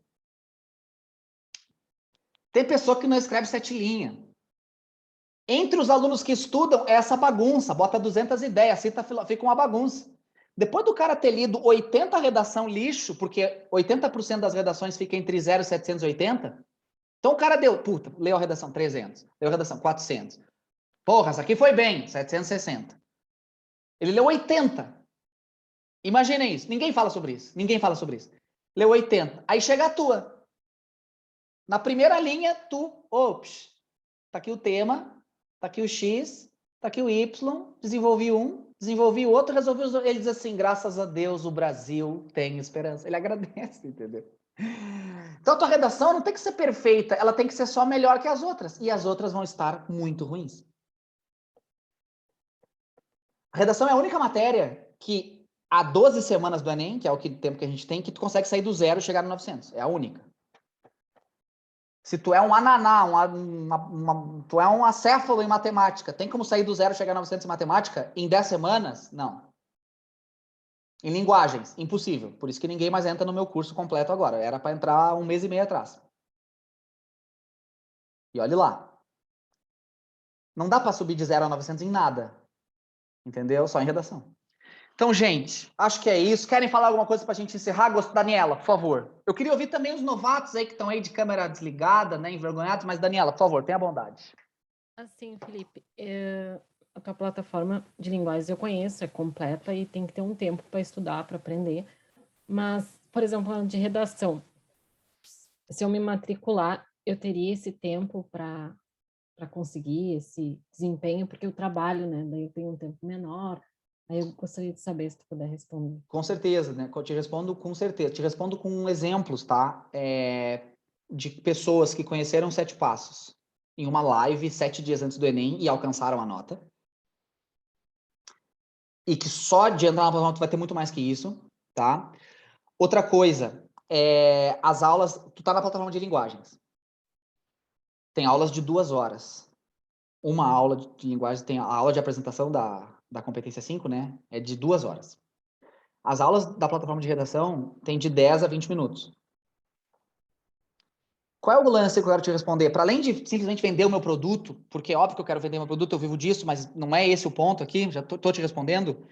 Tem pessoa que não escreve 7 linhas. Entre os alunos que estudam, é essa bagunça, bota 200 ideias, fica uma bagunça. Depois do cara ter lido 80 redação lixo, porque 80% das redações fica entre 0 e 780, Então o cara deu, puta, leu a redação 300, leu a redação 400. Porra, essa aqui foi bem, 760. Ele leu 80. Imaginem isso, ninguém fala sobre isso, Leu 80, aí chega a tua. Na primeira linha, ops, tá aqui o tema, tá aqui o X, tá aqui o Y, desenvolvi um, desenvolvi o outro, resolvi os outros. Ele diz assim, graças a Deus o Brasil tem esperança. Ele agradece, entendeu? Então a tua redação não tem que ser perfeita, ela tem que ser só melhor que as outras. E as outras vão estar muito ruins. A redação é a única matéria que há 12 semanas do Enem, que é o tempo que a gente tem, que tu consegue sair do zero e chegar no 900. É a única. Se tu é um ananá, tu é um acéfalo em matemática, tem como sair do zero e chegar a 900 em matemática em 10 semanas? Não. Em linguagens, impossível. Por isso que ninguém mais entra no meu curso completo agora. Era para entrar 1 mês e meio atrás. E olhe lá. Não dá para subir de 0 a 900 em nada. Entendeu? Só em redação. Então, gente, acho que é isso. Querem falar alguma coisa para a gente encerrar? Daniela, por favor. Eu queria ouvir também os novatos aí que estão aí de câmera desligada, né, envergonhados, mas Daniela, por favor, tenha bondade. Assim, Felipe, a tua plataforma de linguagens eu conheço, é completa e tem que ter um tempo para estudar, para aprender. Mas, por exemplo, de redação, se eu me matricular, eu teria esse tempo para conseguir esse desempenho, porque eu trabalho, né? Daí eu tenho um tempo menor. Aí eu gostaria de saber se tu puder responder. Com certeza, né? Eu te respondo com certeza. Te respondo com exemplos, tá? De pessoas que conheceram 7 passos em uma live 7 dias antes do Enem e alcançaram a nota. E que só de entrar na plataforma tu vai ter muito mais que isso, tá? Outra coisa, as aulas... Tu tá na plataforma de linguagens. Tem aulas de 2 horas. Uma aula de linguagem, tem a aula de apresentação da competência 5, né? É de 2 horas. As aulas da plataforma de redação tem de 10 a 20 minutos. Qual é o lance que eu quero te responder? Para além de simplesmente vender o meu produto, porque é óbvio que eu quero vender meu produto, eu vivo disso, mas não é esse o ponto aqui, já tô te respondendo.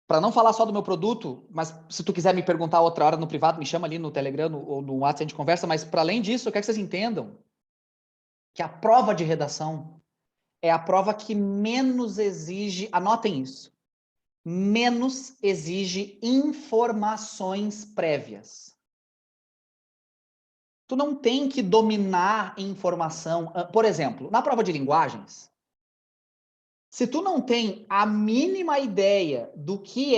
Para não falar só do meu produto, mas se tu quiser me perguntar outra hora no privado, me chama ali no Telegram ou no WhatsApp, a gente conversa, mas para além disso, eu quero que vocês entendam que a prova de redação é a prova que menos exige, anotem isso, menos exige informações prévias. Tu não tem que dominar informação. Por exemplo, na prova de linguagens, se tu não tem a mínima ideia do que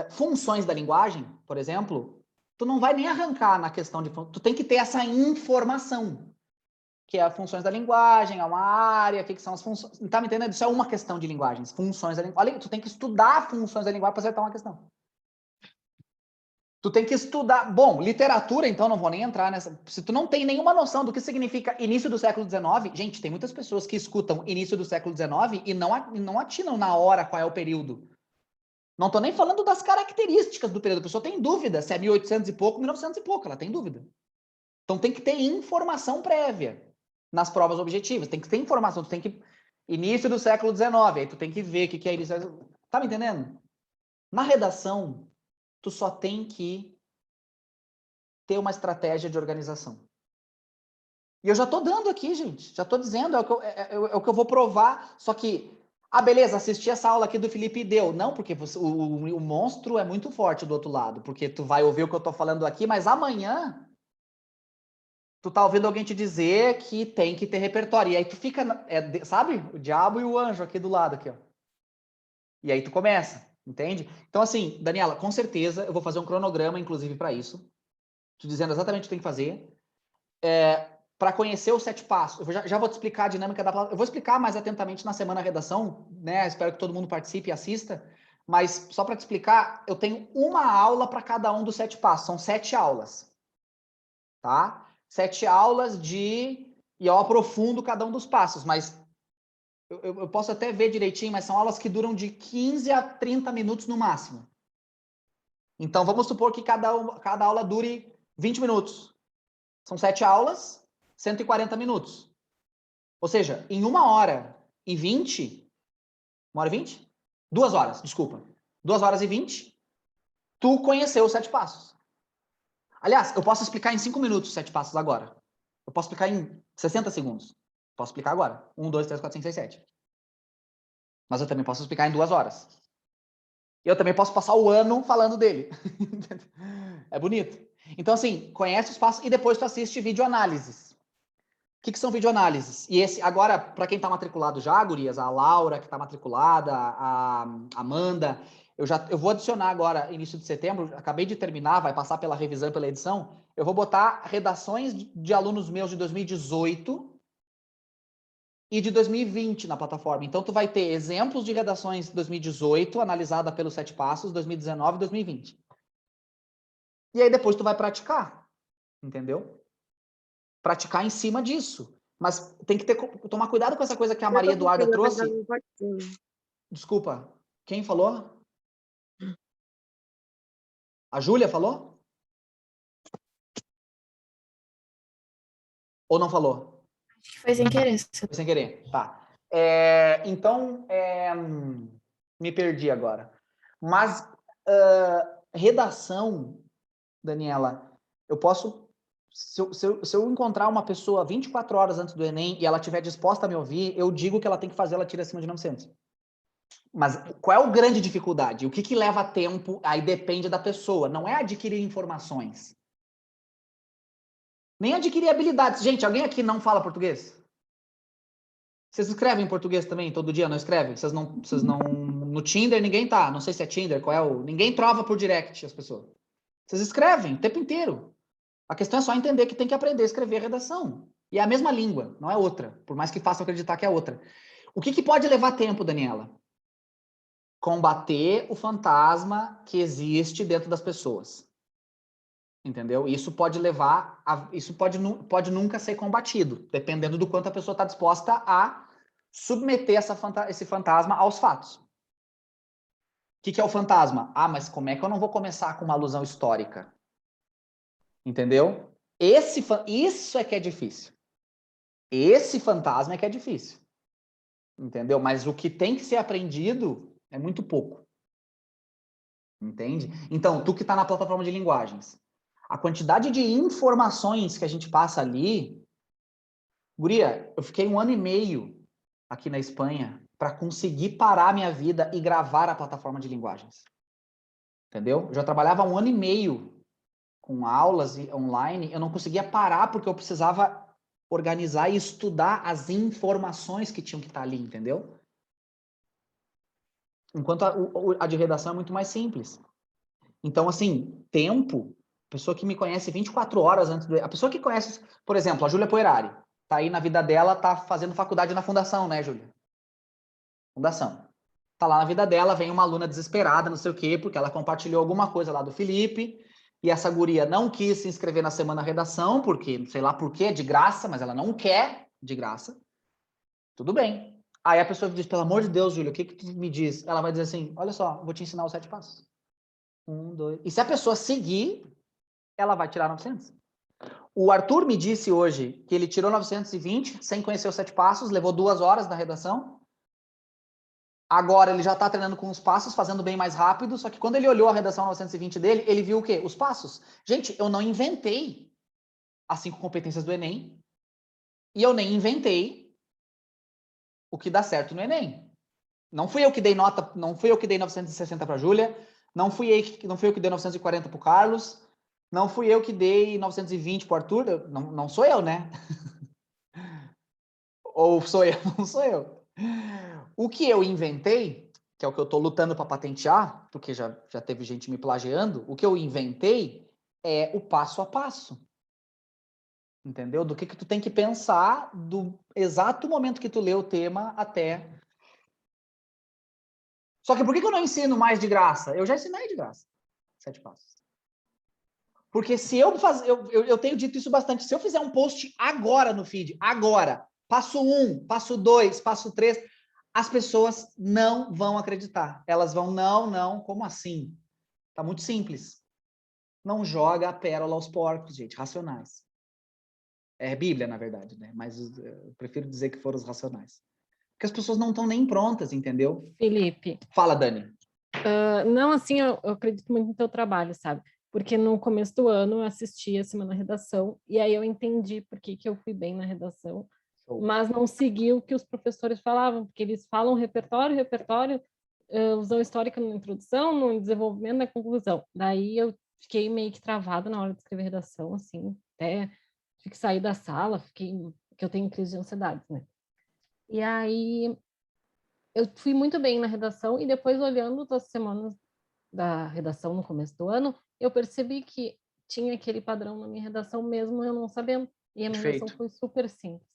funções da linguagem, por exemplo, tu não vai nem arrancar na questão de... Tu tem que ter essa informação, que é as funções da linguagem, é uma área, o que são as funções... Tá me entendendo? Isso é uma questão de linguagens, funções da linguagem. Tu tem que estudar funções da linguagem para acertar uma questão. Tu tem que estudar... Bom, literatura, então, não vou nem entrar nessa... Se tu não tem nenhuma noção do que significa início do século XIX... Gente, tem muitas pessoas que escutam início do século XIX e não atinam na hora qual é o período. Não tô nem falando das características do período. A pessoa tem dúvida se é 1800 e pouco, 1900 e pouco. Ela tem dúvida. Então, tem que ter informação prévia nas provas objetivas. Tem que ter informação. Tu tem que... Início do século XIX. Aí tu tem que ver o que é isso. Tá me entendendo? Na redação... Tu só tem que ter uma estratégia de organização. E eu já tô dando aqui, gente. Já tô dizendo, é o que eu vou provar. Só que, beleza, assisti essa aula aqui do Felipe e deu. Não, porque o monstro é muito forte do outro lado. Porque tu vai ouvir o que eu tô falando aqui, mas amanhã tu tá ouvindo alguém te dizer que tem que ter repertório. E aí tu fica, sabe? O diabo e o anjo aqui do lado, aqui, ó. E aí tu começa. Entende? Então, assim, Daniela, com certeza eu vou fazer um cronograma, inclusive, para isso. Te dizendo exatamente o que tem que fazer. Para conhecer os 7 passos. Eu já vou te explicar a dinâmica da plataforma. Eu vou explicar mais atentamente na semana redação, né? Espero que todo mundo participe e assista. Mas, só para te explicar, eu tenho uma aula para cada um dos 7 passos. São 7 aulas. Tá? 7 aulas e eu aprofundo cada um dos passos, mas... Eu posso até ver direitinho, mas são aulas que duram de 15 a 30 minutos no máximo. Então, vamos supor que cada aula dure 20 minutos. São 7 aulas, 140 minutos. Ou seja, em 1 hora e 20... 1 hora e 20? 2 horas, desculpa. 2 horas e 20, tu conheceu os 7 passos. Aliás, eu posso explicar em 5 minutos os 7 passos agora. Eu posso explicar em 60 segundos. Posso explicar agora. 1, 2, 3, 4, 5, 6, 7. Mas eu também posso explicar em 2 horas. Eu também posso passar o ano falando dele. É bonito. Então, assim, conhece os passos e depois tu assiste videoanálises. O que são videoanálises? E esse, agora, para quem está matriculado já, gurias, a Laura, que está matriculada, a Amanda, eu vou adicionar agora, início de setembro, acabei de terminar, vai passar pela revisão e pela edição, eu vou botar redações de alunos meus de 2018 e de 2020 na plataforma. Então, tu vai ter exemplos de redações de 2018, analisada pelos 7 passos, 2019 e 2020. E aí depois tu vai praticar, entendeu? Praticar em cima disso. Mas tem que tomar cuidado com essa coisa que a Maria Eduarda trouxe. Desculpa, quem falou? A Júlia falou? Ou não falou? Acho que foi sem querer. Foi sem querer, tá. Então, me perdi agora. Mas, redação, Daniela, eu posso... Se eu encontrar uma pessoa 24 horas antes do Enem e ela estiver disposta a me ouvir, eu digo que ela tem que fazer, ela tira acima de 900. Mas qual é a grande dificuldade? O que leva tempo? Aí depende da pessoa. Não é adquirir informações. Nem adquirir habilidades. Gente, alguém aqui não fala português? Vocês escrevem em português também? Todo dia não escrevem? Vocês não... No Tinder ninguém tá. Não sei se é Tinder, qual é o... Ninguém trova por direct as pessoas. Vocês escrevem o tempo inteiro. A questão é só entender que tem que aprender a escrever a redação. E é a mesma língua, não é outra. Por mais que façam acreditar que é outra. O que pode levar tempo, Daniela? Combater o fantasma que existe dentro das pessoas. Entendeu? Isso pode levar... Isso pode nunca ser combatido, dependendo do quanto a pessoa está disposta a submeter esse fantasma aos fatos. O que é o fantasma? Ah, mas como é que eu não vou começar com uma alusão histórica? Entendeu? Isso é que é difícil. Esse fantasma é que é difícil. Entendeu? Mas o que tem que ser aprendido é muito pouco. Entende? Então, tu que está na plataforma de linguagens, a quantidade de informações que a gente passa ali... Guria, eu fiquei 1 ano e meio aqui na Espanha para conseguir parar minha vida e gravar a plataforma de linguagens. Entendeu? Eu já trabalhava 1 ano e meio com aulas online, eu não conseguia parar porque eu precisava organizar e estudar as informações que tinham que estar ali, entendeu? Enquanto a de redação é muito mais simples. Então, assim, tempo, pessoa que me conhece 24 horas antes do... A pessoa que conhece, por exemplo, a Júlia Poerari, tá aí na vida dela, tá fazendo faculdade na Fundação, né, Júlia? Fundação. Tá lá na vida dela, vem uma aluna desesperada, não sei o quê, porque ela compartilhou alguma coisa lá do Felipe, e essa guria não quis se inscrever na Semana Redação, porque, sei lá por quê, de graça, mas ela não quer de graça. Tudo bem. Aí a pessoa diz, pelo amor de Deus, Júlia, o que tu me diz? Ela vai dizer assim, olha só, vou te ensinar os 7 passos. 1, 2... E se a pessoa seguir, ela vai tirar 900. O Arthur me disse hoje que ele tirou 920, sem conhecer os 7 passos, levou 2 horas na redação. Agora ele já está treinando com os passos, fazendo bem mais rápido, só que quando ele olhou a redação 920 dele, ele viu o quê? Os passos. Gente, eu não inventei as 5 competências do Enem e eu nem inventei o que dá certo no Enem. Não fui eu que dei nota, não fui eu que dei 960 para a Júlia, não fui eu que dei 940 para o Carlos, não fui eu que dei 920 para o Arthur, não sou eu, né? Ou sou eu? Não sou eu. O que eu inventei, que é o que eu estou lutando para patentear, porque já teve gente me plagiando, o que eu inventei é o passo a passo. Entendeu? Do que tu tem que pensar do exato momento que tu lê o tema até... Só que por que eu não ensino mais de graça? Eu já ensinei de graça. 7 passos. Porque se eu tenho dito isso bastante, se eu fizer um post agora no feed, agora, passo 1, passo 2, passo 3, as pessoas não vão acreditar. Elas vão, não, como assim? Tá muito simples. Não joga a pérola aos porcos, gente, racionais. É Bíblia, na verdade, né? Mas eu prefiro dizer que foram os racionais. Porque as pessoas não estão nem prontas, entendeu? Felipe. Fala, Dani. Não, assim, eu acredito muito no teu trabalho, sabe? porque no começo do ano eu assisti a Semana Redação, e aí eu entendi por que eu fui bem na redação, mas não segui o que os professores falavam, porque eles falam repertório, usam histórica na introdução, no desenvolvimento, na conclusão. Daí eu fiquei meio que travada na hora de escrever redação, assim, até tive que sair da sala, porque eu tenho crise de ansiedade, né? E aí eu fui muito bem na redação, e depois olhando as semanas da redação no começo do ano, eu percebi que tinha aquele padrão na minha redação mesmo eu não sabendo, e a minha redação foi super simples.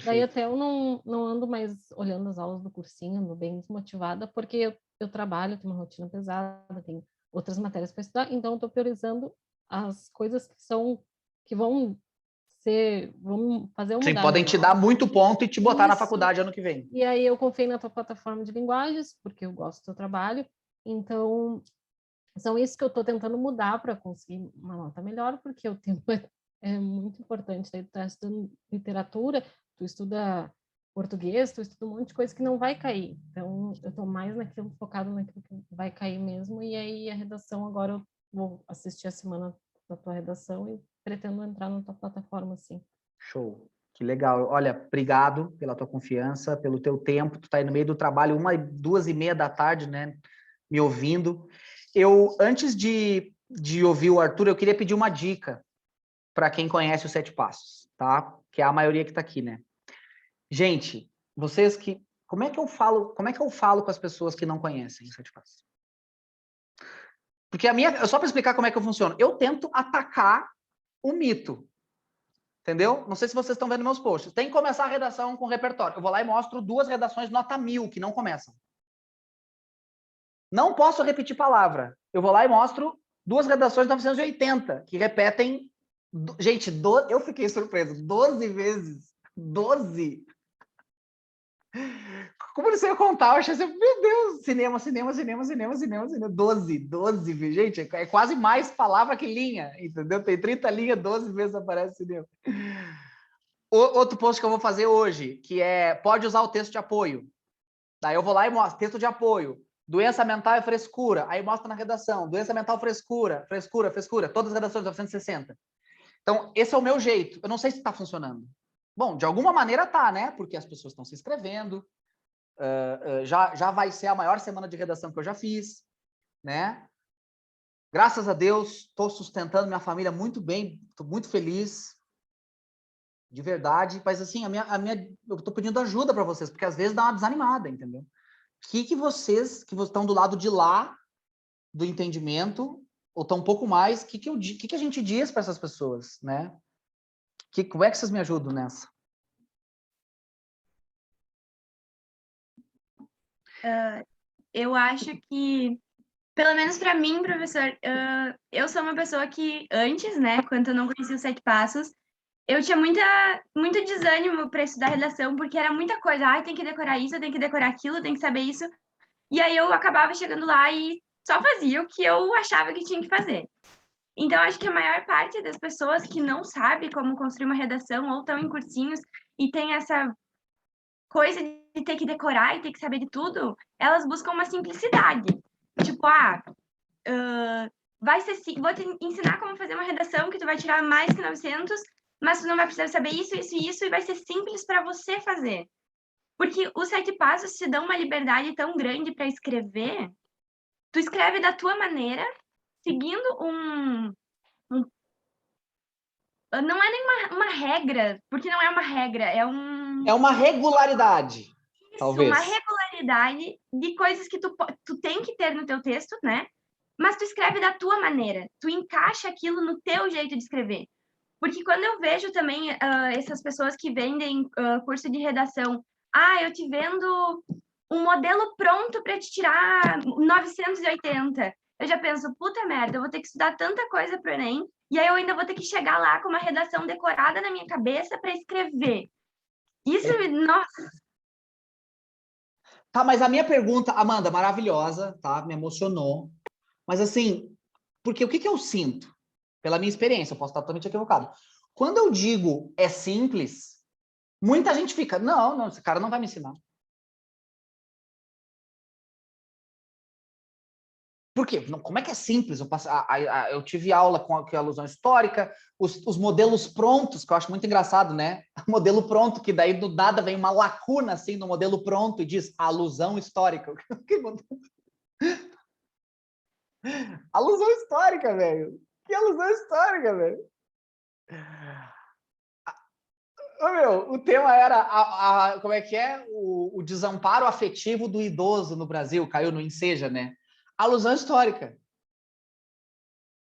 Daí até eu não ando mais olhando as aulas do cursinho, ando bem desmotivada, porque eu trabalho, tenho uma rotina pesada, tenho outras matérias para estudar, então eu estou priorizando as coisas que vão fazer eu Sim, mudar podem minha te dar nota. muito ponto e te botar na Isso. faculdade ano que vem. E aí eu confiei na tua plataforma de linguagens, porque eu gosto do teu trabalho, então são isso que eu estou tentando mudar para conseguir uma nota melhor, porque o tempo é muito importante. Daí tu está estudando literatura, tu estuda português, tu estuda um monte de coisa que não vai cair. Então, eu estou mais focado naquilo que vai cair mesmo, e aí a redação, agora eu vou assistir a semana da tua redação e pretendo entrar na tua plataforma, sim. Show. Que legal. Olha, obrigado pela tua confiança, pelo teu tempo. Tu tá aí no meio do trabalho, 1h, 2h30 né? Me ouvindo. Eu, antes de ouvir o Arthur, eu queria pedir uma dica para quem conhece os 7 passos, tá? Que é a maioria que está aqui, né? Gente, vocês que... Como é que eu falo com as pessoas que não conhecem os 7 passos? Porque só para explicar como é que eu funciono, eu tento atacar o mito. Entendeu? Não sei se vocês estão vendo meus posts. Tem que começar a redação com repertório. Eu vou lá e mostro 2 redações nota 1000 que não começam. Não posso repetir palavra. Eu vou lá e mostro 2 redações 980 que repetem. Gente, eu fiquei surpreso. 12 vezes. 12. Como eu não sei eu contar, eu achei assim, meu Deus, cinema. 12, gente, é quase mais palavra que linha, entendeu? Tem 30 linhas, 12 vezes aparece cinema. Outro post que eu vou fazer hoje, que é, pode usar o texto de apoio. Daí eu vou lá e mostro, texto de apoio. Doença mental é frescura. Aí mostra na redação, doença mental, frescura, todas as redações 960. Então, esse é o meu jeito. Eu não sei se está funcionando. Bom, de alguma maneira tá, né? Porque as pessoas estão se inscrevendo. Já vai ser a maior semana de redação que eu já fiz, né? Graças a Deus, estou sustentando minha família muito bem, estou muito feliz, de verdade. Mas assim, eu estou pedindo ajuda para vocês, porque às vezes dá uma desanimada, entendeu? O que vocês que estão do lado de lá do entendimento, ou estão um pouco mais, o que a gente diz para essas pessoas, né? Como é que vocês me ajudam nessa? Eu acho que, pelo menos para mim, professor, eu sou uma pessoa que antes, né, quando eu não conhecia os 7 passos, eu tinha muito desânimo para estudar redação, porque era muita coisa. Ai, tem que decorar isso, tem que decorar aquilo, tem que saber isso. E aí eu acabava chegando lá e só fazia o que eu achava que tinha que fazer. Então, acho que a maior parte das pessoas que não sabe como construir uma redação ou estão em cursinhos e tem essa coisa de ter que decorar e ter que saber de tudo, elas buscam uma simplicidade. Tipo, vou te ensinar como fazer uma redação que tu vai tirar mais que 900, mas tu não vai precisar saber isso, isso e isso, e vai ser simples para você fazer. Porque os 7 passos te dão uma liberdade tão grande para escrever. Tu escreve da tua maneira, seguindo não é nem uma regra, porque não é uma regra, é uma regularidade, isso, talvez. uma regularidade de coisas que tu tem que ter no teu texto, né? Mas tu escreve da tua maneira, tu encaixa aquilo no teu jeito de escrever. Porque quando eu vejo também essas pessoas que vendem curso de redação, eu te vendo um modelo pronto para te tirar 980. Eu já penso, puta merda, eu vou ter que estudar tanta coisa pro Enem, e aí eu ainda vou ter que chegar lá com uma redação decorada na minha cabeça para escrever. Isso, nossa. Tá, mas a minha pergunta, Amanda, maravilhosa, tá? Me emocionou. Mas assim, porque o que eu sinto? Pela minha experiência, eu posso estar totalmente equivocado. Quando eu digo é simples, muita gente fica, não, esse cara não vai me ensinar. Por quê? Como é que é simples? Eu tive aula com a alusão histórica, os modelos prontos, que eu acho muito engraçado, né? Modelo pronto, que daí do nada vem uma lacuna assim no modelo pronto e diz alusão histórica. Alusão histórica, velho. Que alusão histórica, velho? Meu, o tema era como é que é? O desamparo afetivo do idoso no Brasil, caiu no Enseja, né? Alusão histórica.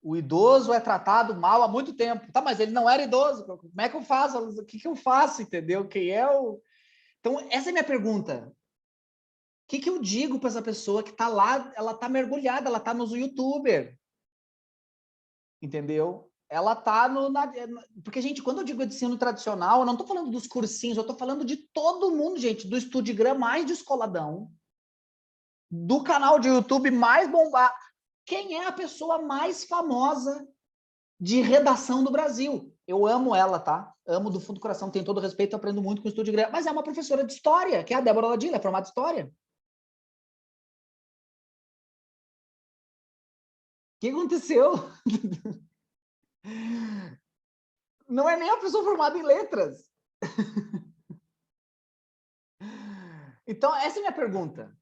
O idoso é tratado mal há muito tempo. Tá, mas ele não era idoso. Como é que eu faço? O que eu faço, entendeu? Quem é o... Então, essa é a minha pergunta. O que eu digo para essa pessoa que está lá, ela está mergulhada, ela está nos YouTuber. Entendeu? Ela está Porque, gente, quando eu digo ensino tradicional, eu não estou falando dos cursinhos, eu estou falando de todo mundo, gente, do Estudigram mais descoladão, do canal de YouTube mais bombado. Quem é a pessoa mais famosa de redação do Brasil? Eu amo ela, tá? Amo do fundo do coração, tenho todo o respeito, aprendo muito com o Estudigram, mas é uma professora de história, que é a Débora Ladilla, é formada em história. O que aconteceu? Não é nem a pessoa formada em letras. Então, essa é a minha pergunta.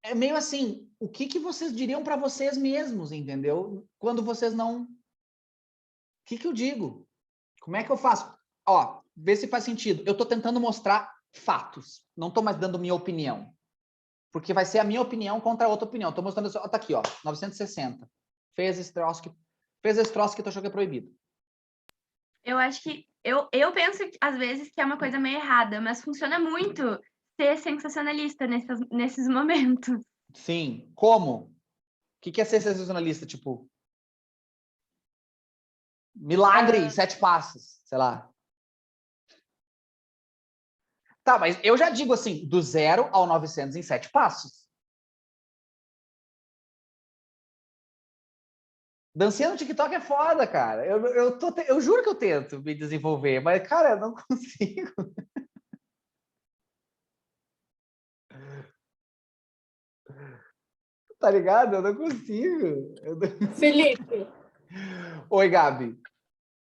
É meio assim, o que vocês diriam para vocês mesmos, entendeu? Quando vocês não... O que eu digo? Como é que eu faço? Ó, vê se faz sentido. Eu estou tentando mostrar fatos. Não estou mais dando minha opinião. Porque vai ser a minha opinião contra a outra opinião. Estou mostrando assim, ó, tá aqui, ó, 960. Fez esse troço que tu achou que é proibido. Eu acho que... Eu penso, às vezes, que é uma coisa meio errada, mas funciona muito ser sensacionalista nesses momentos. Sim. Como? O que é ser sensacionalista? Tipo, milagre em 7 passos, sei lá. Tá, mas eu já digo assim, do 0 ao 900 em 7 passos. Dancinha no TikTok é foda, cara. Eu juro que eu tento me desenvolver, mas, cara, eu não consigo. Tá ligado? Eu não consigo. Felipe, Oi, Gabi.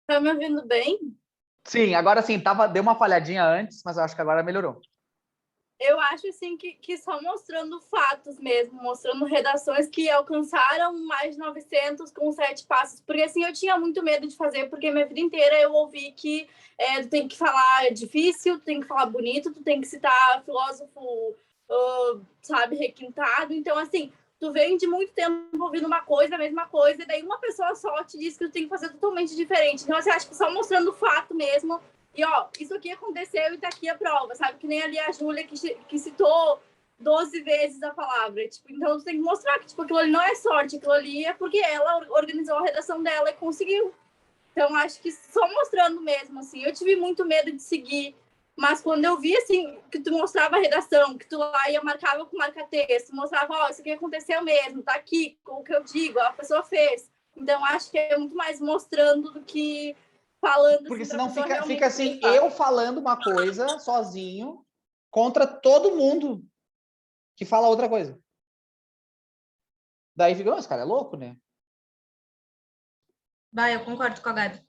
tá me ouvindo bem? Sim, agora sim, deu uma falhadinha antes, mas eu acho que agora melhorou. Eu acho assim que só mostrando fatos mesmo, mostrando redações que alcançaram mais de 900 com 7 passos, porque assim eu tinha muito medo de fazer, porque minha vida inteira eu ouvi que tu tem que falar difícil, tu tem que falar bonito, tu tem que citar filósofo, sabe, requintado, então assim, tu vem de muito tempo ouvindo uma coisa, a mesma coisa, e daí uma pessoa só te diz que tu tem que fazer totalmente diferente, então assim, acho que só mostrando o fato mesmo. E, ó, isso aqui aconteceu e tá aqui a prova, sabe? Que nem ali a Júlia que citou 12 vezes a palavra. Tipo, então, tu tem que mostrar que tipo, aquilo ali não é sorte, aquilo ali é porque ela organizou a redação dela e conseguiu. Então, acho que só mostrando mesmo, assim. Eu tive muito medo de seguir, mas quando eu vi, assim, que tu mostrava a redação, que tu lá ia marcava com marca-texto, mostrava, ó, isso aqui aconteceu mesmo, tá aqui, o que eu digo, a pessoa fez. Então, acho que é muito mais mostrando do que... falando. Porque assim, senão fica assim, eu falando uma coisa sozinho contra todo mundo que fala outra coisa. Daí fica, esse cara é louco, né? Vai, eu concordo com a Gabi.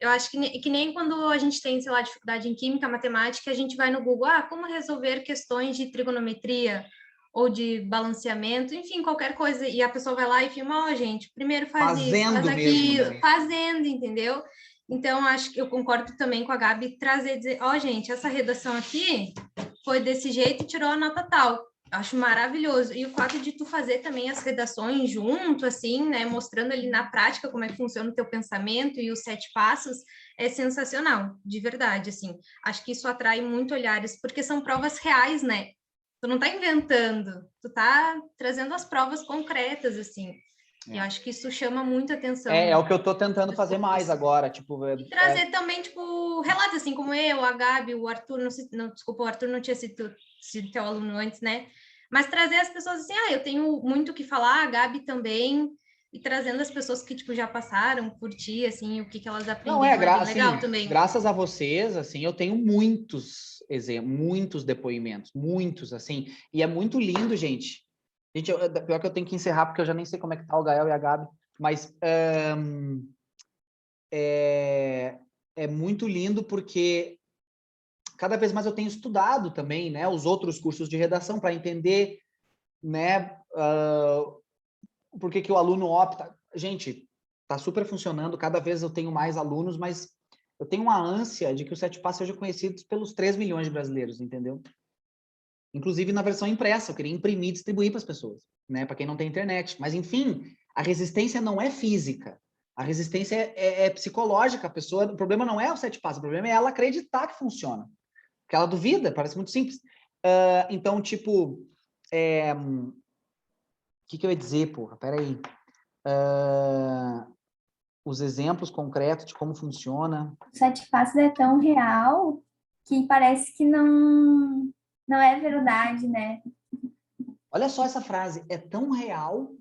Eu acho que nem quando a gente tem, sei lá, dificuldade em química, matemática, a gente vai no Google, como resolver questões de trigonometria ou de balanceamento, enfim, qualquer coisa, e a pessoa vai lá e filma, gente, primeiro faz isso, faz aquilo, fazendo, entendeu? Então, acho que eu concordo também com a Gabi trazer, dizer, gente, essa redação aqui foi desse jeito e tirou a nota tal. Acho maravilhoso. E o fato de tu fazer também as redações junto, assim, né, mostrando ali na prática como é que funciona o teu pensamento e os 7 passos, é sensacional, de verdade, assim. Acho que isso atrai muito olhares, porque são provas reais, né? Tu não tá inventando, tu tá trazendo as provas concretas, assim. E eu acho que isso chama muita atenção. É o que eu tô tentando fazer mais agora, tipo... E trazer também, tipo, relatos, assim, como eu, a Gabi, o Arthur, desculpa, o Arthur não tinha sido teu aluno antes, né? Mas trazer as pessoas assim, eu tenho muito o que falar, a Gabi também, e trazendo as pessoas que, tipo, já passaram por ti, assim, o que elas aprenderam, legal assim, também. Graças a vocês, assim, eu tenho muitos exemplos, muitos depoimentos, muitos, assim, e é muito lindo, gente, Gente, pior que eu tenho que encerrar, porque eu já nem sei como é que tá o Gael e a Gabi, mas é muito lindo porque cada vez mais eu tenho estudado também, né, os outros cursos de redação para entender, né, por que que o aluno opta. Gente, tá super funcionando, cada vez eu tenho mais alunos, mas eu tenho uma ânsia de que o Sete Passos seja conhecido pelos 3 milhões de brasileiros, entendeu? Inclusive na versão impressa, eu queria imprimir e distribuir para as pessoas, né, para quem não tem internet. Mas, enfim, a resistência não é física, a resistência é psicológica. A pessoa, o problema não é o Sete Passos, o problema é ela acreditar que funciona. Porque ela duvida, parece muito simples. Então, tipo, o que eu ia dizer, porra? Peraí. Os exemplos concretos de como funciona. O Sete Passos é tão real que parece que não é verdade, né? Olha só essa frase, é tão real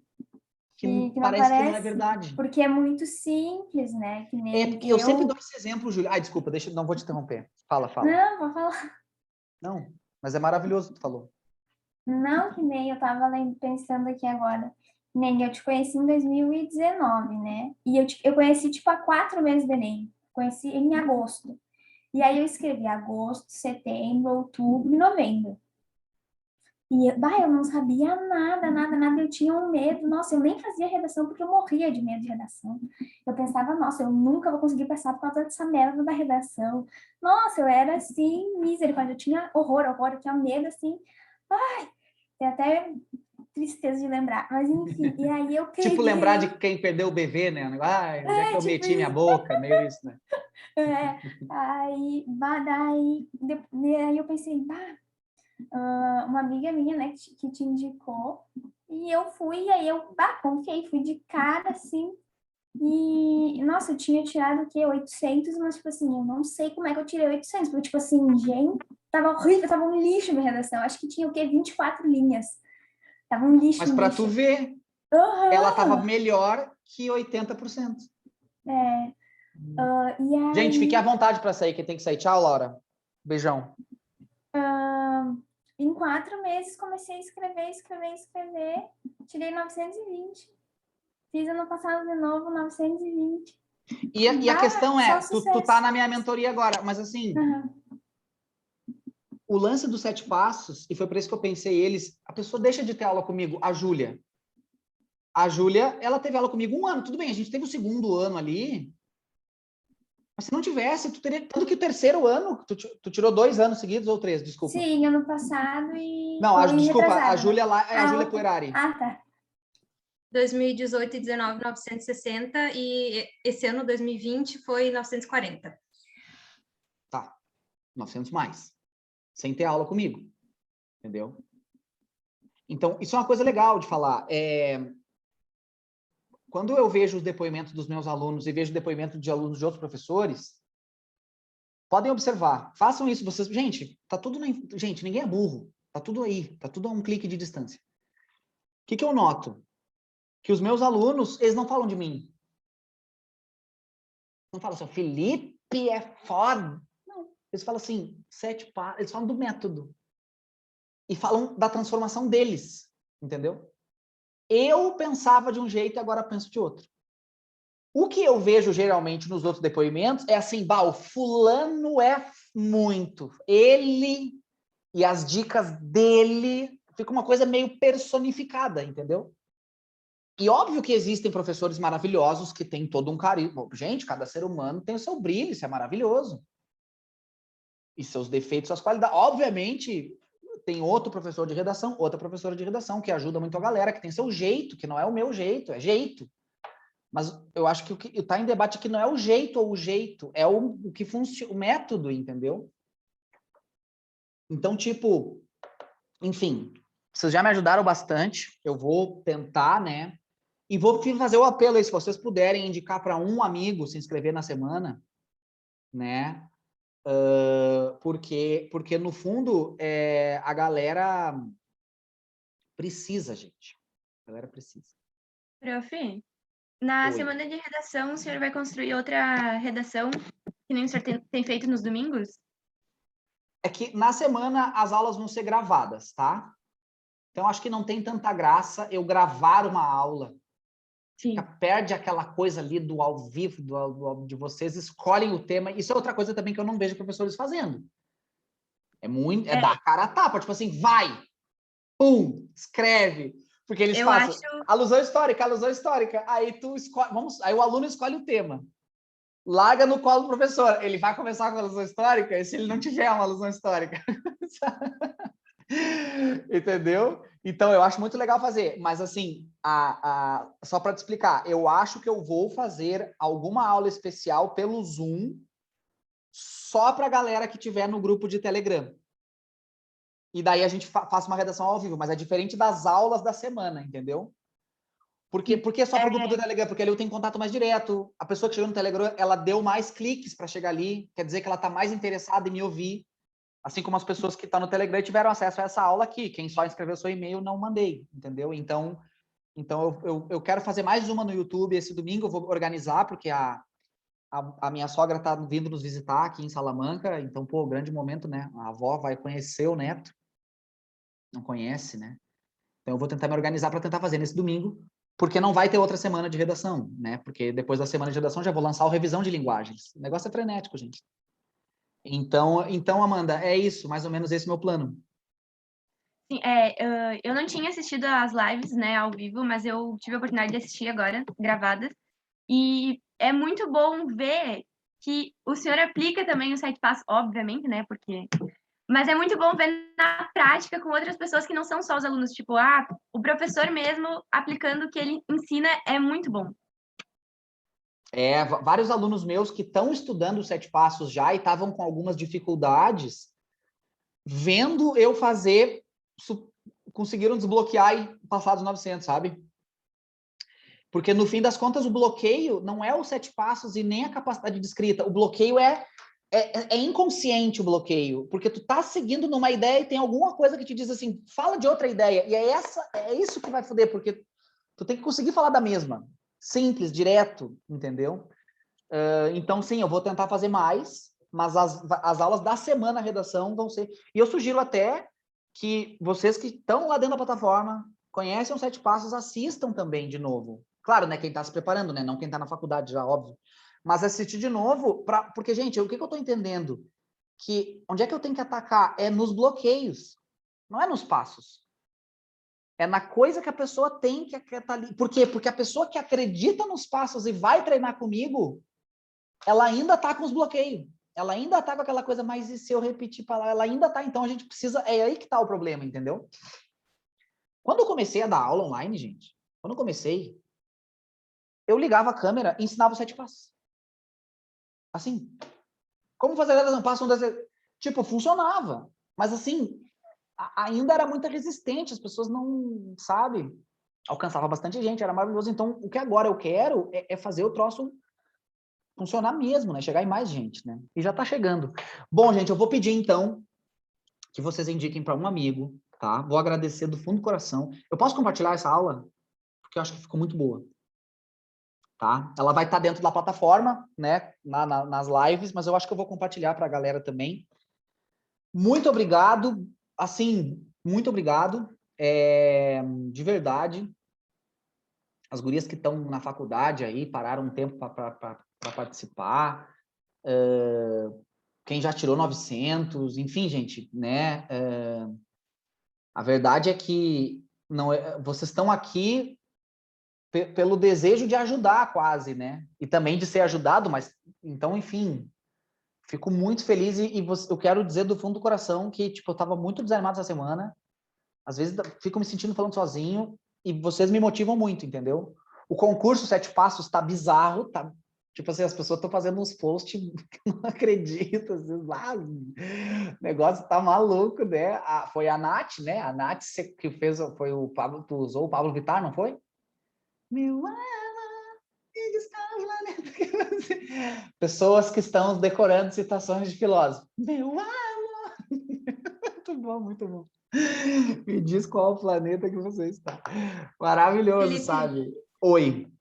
que não parece que não é verdade. Porque é muito simples, né? Que nem Eu sempre dou esse exemplo, Júlia. Ai, desculpa, não vou te interromper. Fala. Não, vou falar. Não, mas é maravilhoso o que tu falou. Não, que nem eu tava pensando aqui agora. Nem eu te conheci em 2019, né? E eu conheci, tipo, há 4 meses do Enem. Conheci em agosto. E aí eu escrevi agosto, setembro, outubro e novembro. E eu não sabia nada. Eu tinha um medo. Nossa, eu nem fazia redação porque eu morria de medo de redação. Eu pensava, nossa, eu nunca vou conseguir passar por causa dessa merda da redação. Nossa, eu era assim, misericórdia. Eu tinha horror, eu tinha medo, assim. Ai, tem até tristeza de lembrar. Mas enfim, e aí eu peguei... Tipo lembrar de quem perdeu o bebê, né? Ai, onde é que eu meti minha boca? Meio isso, né? Aí eu pensei, uma amiga minha, né, que te indicou, e eu fui, e aí eu confiei, fui de cara, assim, e, nossa, eu tinha tirado o quê? 800, mas, tipo assim, eu não sei como é que eu tirei 800, porque, tipo assim, gente, tava horrível, tava um lixo minha redação, acho que tinha o quê? 24 linhas, tava um lixo. Mas pra tu ver, ela tava melhor que 80%. E aí... Gente, fique à vontade para sair, quem tem que sair. Tchau, Laura. Beijão. Em 4 meses comecei a escrever, tirei 920. Fiz ano passado de novo 920. E a questão é, tu tá na minha mentoria agora, mas assim, o lance dos 7 passos, e foi por isso que eu pensei a pessoa deixa de ter aula comigo, a Júlia. A Júlia, ela teve aula comigo 1 ano, tudo bem, a gente teve o 2º ano ali, mas se não tivesse, tu teria... Tanto que o 3º ano, tu tirou 2 anos seguidos ou 3, desculpa. Sim, ano passado e... Não, desculpa, a Júlia lá é a Júlia Puerari. Tá. 2018 e 19, 960, e esse ano, 2020, foi 940. Tá, 900 mais, sem ter aula comigo, entendeu? Então, isso é uma coisa legal de falar. Quando eu vejo os depoimentos dos meus alunos e vejo o depoimento de alunos de outros professores, podem observar, façam isso vocês. Gente, tá tudo gente, ninguém é burro, tá tudo aí, tá tudo a um clique de distância. O que eu noto? Que os meus alunos, eles não falam de mim. Não falam assim, Felipe é foda. Não, eles falam assim, 7 passos, eles falam do método. E falam da transformação deles, entendeu? Eu pensava de um jeito e agora penso de outro. O que eu vejo geralmente nos outros depoimentos é assim, o fulano é muito. Ele e as dicas dele, fica uma coisa meio personificada, entendeu? E óbvio que existem professores maravilhosos que têm todo um carisma. Gente, cada ser humano tem o seu brilho, isso é maravilhoso. E seus defeitos, suas qualidades. Obviamente, tem outro professor de redação, outra professora de redação, que ajuda muito a galera, que tem seu jeito, que não é o meu jeito, é jeito. Mas eu acho que o que está em debate aqui não é o jeito ou o jeito, é o que funciona, o método, entendeu? Então, tipo, enfim, vocês já me ajudaram bastante, eu vou tentar, né? E vou fazer o apelo aí, se vocês puderem indicar para um amigo se inscrever na semana, né? Porque no fundo, a galera precisa, gente. A galera precisa. Prof, na Oi. semana de redação, o senhor vai construir outra redação que nem o senhor tem feito nos domingos? É que na semana as aulas vão ser gravadas, tá? Então, acho que não tem tanta graça eu gravar uma aula. Sim. Perde aquela coisa ali do ao vivo, de vocês escolhem o tema. Isso é outra coisa também que eu não vejo professores fazendo. É dar a cara a tapa, tipo assim, vai, pum, escreve. Porque eles fazem alusão histórica. Aí tu escolhe, aí o aluno escolhe o tema. Larga no colo do professor. Ele vai começar com a alusão histórica, e se ele não tiver uma alusão histórica. Entendeu? Então, eu acho muito legal fazer. Mas, assim, só para te explicar, eu acho que eu vou fazer alguma aula especial pelo Zoom só para a galera que tiver no grupo de Telegram. E daí a gente faz uma redação ao vivo, mas é diferente das aulas da semana, entendeu? Por que só para o grupo do Telegram? Porque ali eu tenho contato mais direto. A pessoa que chegou no Telegram, ela deu mais cliques para chegar ali, quer dizer que ela está mais interessada em me ouvir. Assim como as pessoas que estão no Telegram tiveram acesso a essa aula aqui. Quem só inscreveu seu e-mail, não mandei, entendeu? Então eu quero fazer mais uma no YouTube esse domingo, eu vou organizar, porque a minha sogra está vindo nos visitar aqui em Salamanca, então, pô, grande momento, né? A avó vai conhecer o neto. Não conhece, né? Então eu vou tentar me organizar para tentar fazer nesse domingo, porque não vai ter outra semana de redação, né? Porque depois da semana de redação já vou lançar o revisão de linguagens. O negócio é frenético, gente. Então, Amanda, é isso, mais ou menos esse meu plano. Sim, eu não tinha assistido as lives, né, ao vivo, mas eu tive a oportunidade de assistir agora, gravadas, e é muito bom ver que o senhor aplica também o 7 passos, obviamente, né, mas é muito bom ver na prática com outras pessoas que não são só os alunos, tipo, o professor mesmo aplicando o que ele ensina é muito bom. Vários alunos meus que estão estudando os 7 passos já e estavam com algumas dificuldades, vendo eu fazer, conseguiram desbloquear e passar dos 900, sabe? Porque, no fim das contas, o bloqueio não é os 7 passos e nem a capacidade de escrita. O bloqueio é inconsciente, o bloqueio, porque tu tá seguindo numa ideia e tem alguma coisa que te diz assim, fala de outra ideia, e é isso que vai foder, porque tu tem que conseguir falar da mesma. Simples, direto, entendeu? Então, sim, eu vou tentar fazer mais, mas as aulas da semana redação vão ser... E eu sugiro até que vocês que estão lá dentro da plataforma, conhecem os 7 passos, assistam também de novo. Claro, né, quem está se preparando, né, não quem está na faculdade já, óbvio. Mas assistir de novo, porque, gente, o que eu estou entendendo? Que onde é que eu tenho que atacar? É nos bloqueios, não é nos passos. É na coisa que a pessoa tem que estar ali. Por quê? Porque a pessoa que acredita nos passos e vai treinar comigo, ela ainda está com os bloqueios. Ela ainda está com aquela coisa, mas e se eu repetir para lá? Ela ainda está. Então, a gente precisa... É aí que está o problema, entendeu? Quando eu comecei a dar aula online, gente, quando eu comecei, eu ligava a câmera e ensinava os 7 passos. Assim. Como fazer a redação? Passo 1, 2, 3. Tipo, funcionava. Mas, assim... ainda era muito resistente, as pessoas não, sabe, alcançava bastante gente, era maravilhoso. Então, o que agora eu quero é fazer o troço funcionar mesmo, né? Chegar em mais gente, né? E já tá chegando. Bom, gente, eu vou pedir, então, que vocês indiquem para um amigo, tá? Vou agradecer do fundo do coração. Eu posso compartilhar essa aula? Porque eu acho que ficou muito boa. Tá? Ela vai estar dentro da plataforma, né? Nas lives, mas eu acho que eu vou compartilhar para a galera também. Muito obrigado. Assim, muito obrigado, de verdade. As gurias que estão na faculdade aí, pararam um tempo para participar. Quem já tirou 900, enfim, gente, né? A verdade é que vocês estão aqui pelo desejo de ajudar, quase, né? E também de ser ajudado, mas, então, enfim... Fico muito feliz eu quero dizer do fundo do coração que, tipo, eu tava muito desanimado essa semana. Às vezes fico me sentindo falando sozinho e vocês me motivam muito, entendeu? O concurso 7 passos tá bizarro, tá... Tipo assim, as pessoas estão fazendo uns posts que eu não acredito, assim, o negócio tá maluco, né? Foi a Nath, né? A Nath que fez, foi o Pablo, tu usou o Pablo Vittar, não foi? Meu pessoas que estão decorando citações de filósofos. Meu amor! Muito bom, muito bom. Me diz qual planeta que você está. Maravilhoso, Felipe, sabe? Oi.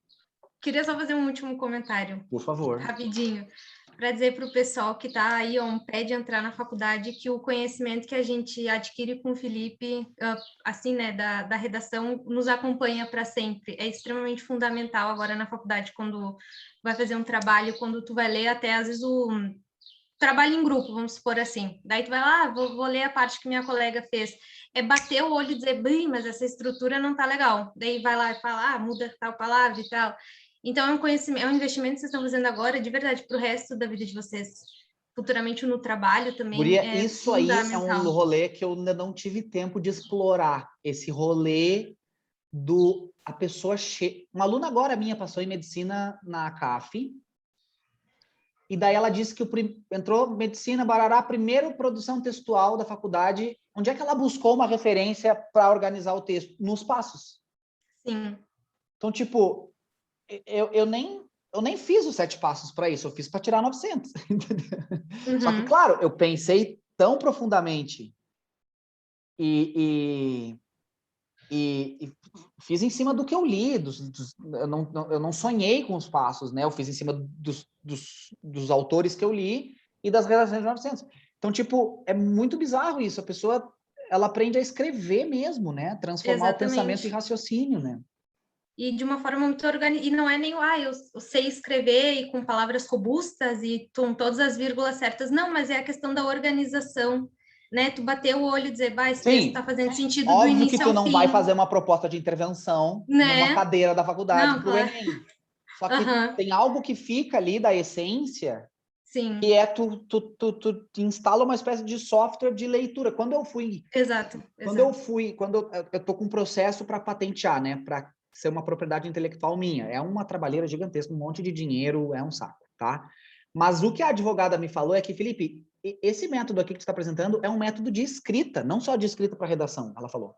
Queria só fazer um último comentário. Por favor. Rapidinho. para dizer para o pessoal que está aí a um pé de entrar na faculdade que o conhecimento que a gente adquire com o Felipe, assim, né, da redação, nos acompanha para sempre. É extremamente fundamental agora na faculdade, quando vai fazer um trabalho, quando tu vai ler até, às vezes, o trabalho em grupo, vamos supor assim. Daí tu vai lá, vou ler a parte que minha colega fez. É bater o olho e dizer, bem, mas essa estrutura não tá legal. Daí vai lá e fala, muda tal palavra e tal. Então, é um conhecimento, é um investimento que vocês estão fazendo agora, de verdade, para o resto da vida de vocês. Futuramente no trabalho também. Guria, isso aí é um fundamental. rolê que eu ainda não tive tempo de explorar. Esse rolê do... A pessoa... Uma aluna agora minha passou em medicina na CAF, e daí ela disse que entrou medicina, barará, primeiro produção textual da faculdade. Onde é que ela buscou uma referência para organizar o texto? Nos passos. Sim. Então, tipo, eu nem fiz os 7 passos para isso, eu fiz para tirar 900. Uhum. Só que, claro, eu pensei tão profundamente e fiz em cima do que eu li, eu não sonhei com os passos, né? Eu fiz em cima dos autores que eu li e das redações de 900. Então, tipo, é muito bizarro isso. A pessoa, ela aprende a escrever mesmo, né? Transformar o pensamento em raciocínio, né? E de uma forma muito organizada. E não é nem, eu sei escrever e com palavras robustas e com todas as vírgulas certas. Não, mas é a questão da organização, né? Tu bater o olho e dizer, esse texto tá fazendo sentido do início ao fim. Óbvio que tu não vai fazer uma proposta de intervenção numa cadeira da faculdade pro Enem. Só que tem algo que fica ali da essência, sim, que é tu instala uma espécie de software de leitura. Quando eu fui... Quando eu tô com um processo para patentear, né? Para ser uma propriedade intelectual minha. É uma trabalheira gigantesca, um monte de dinheiro, é um saco, tá? Mas o que a advogada me falou é que, Felipe, esse método aqui que tu está apresentando é um método de escrita, não só de escrita para redação, ela falou.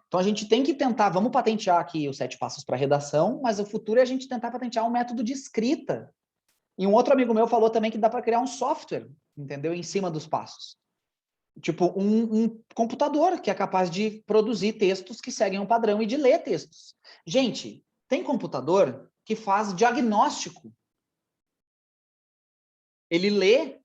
Então, a gente tem que tentar, vamos patentear aqui os 7 passos para redação, mas o futuro é a gente tentar patentear um método de escrita. E um outro amigo meu falou também que dá para criar um software, entendeu? Em cima dos passos. Tipo, um computador que é capaz de produzir textos que seguem um padrão e de ler textos. Gente, tem computador que faz diagnóstico. Ele lê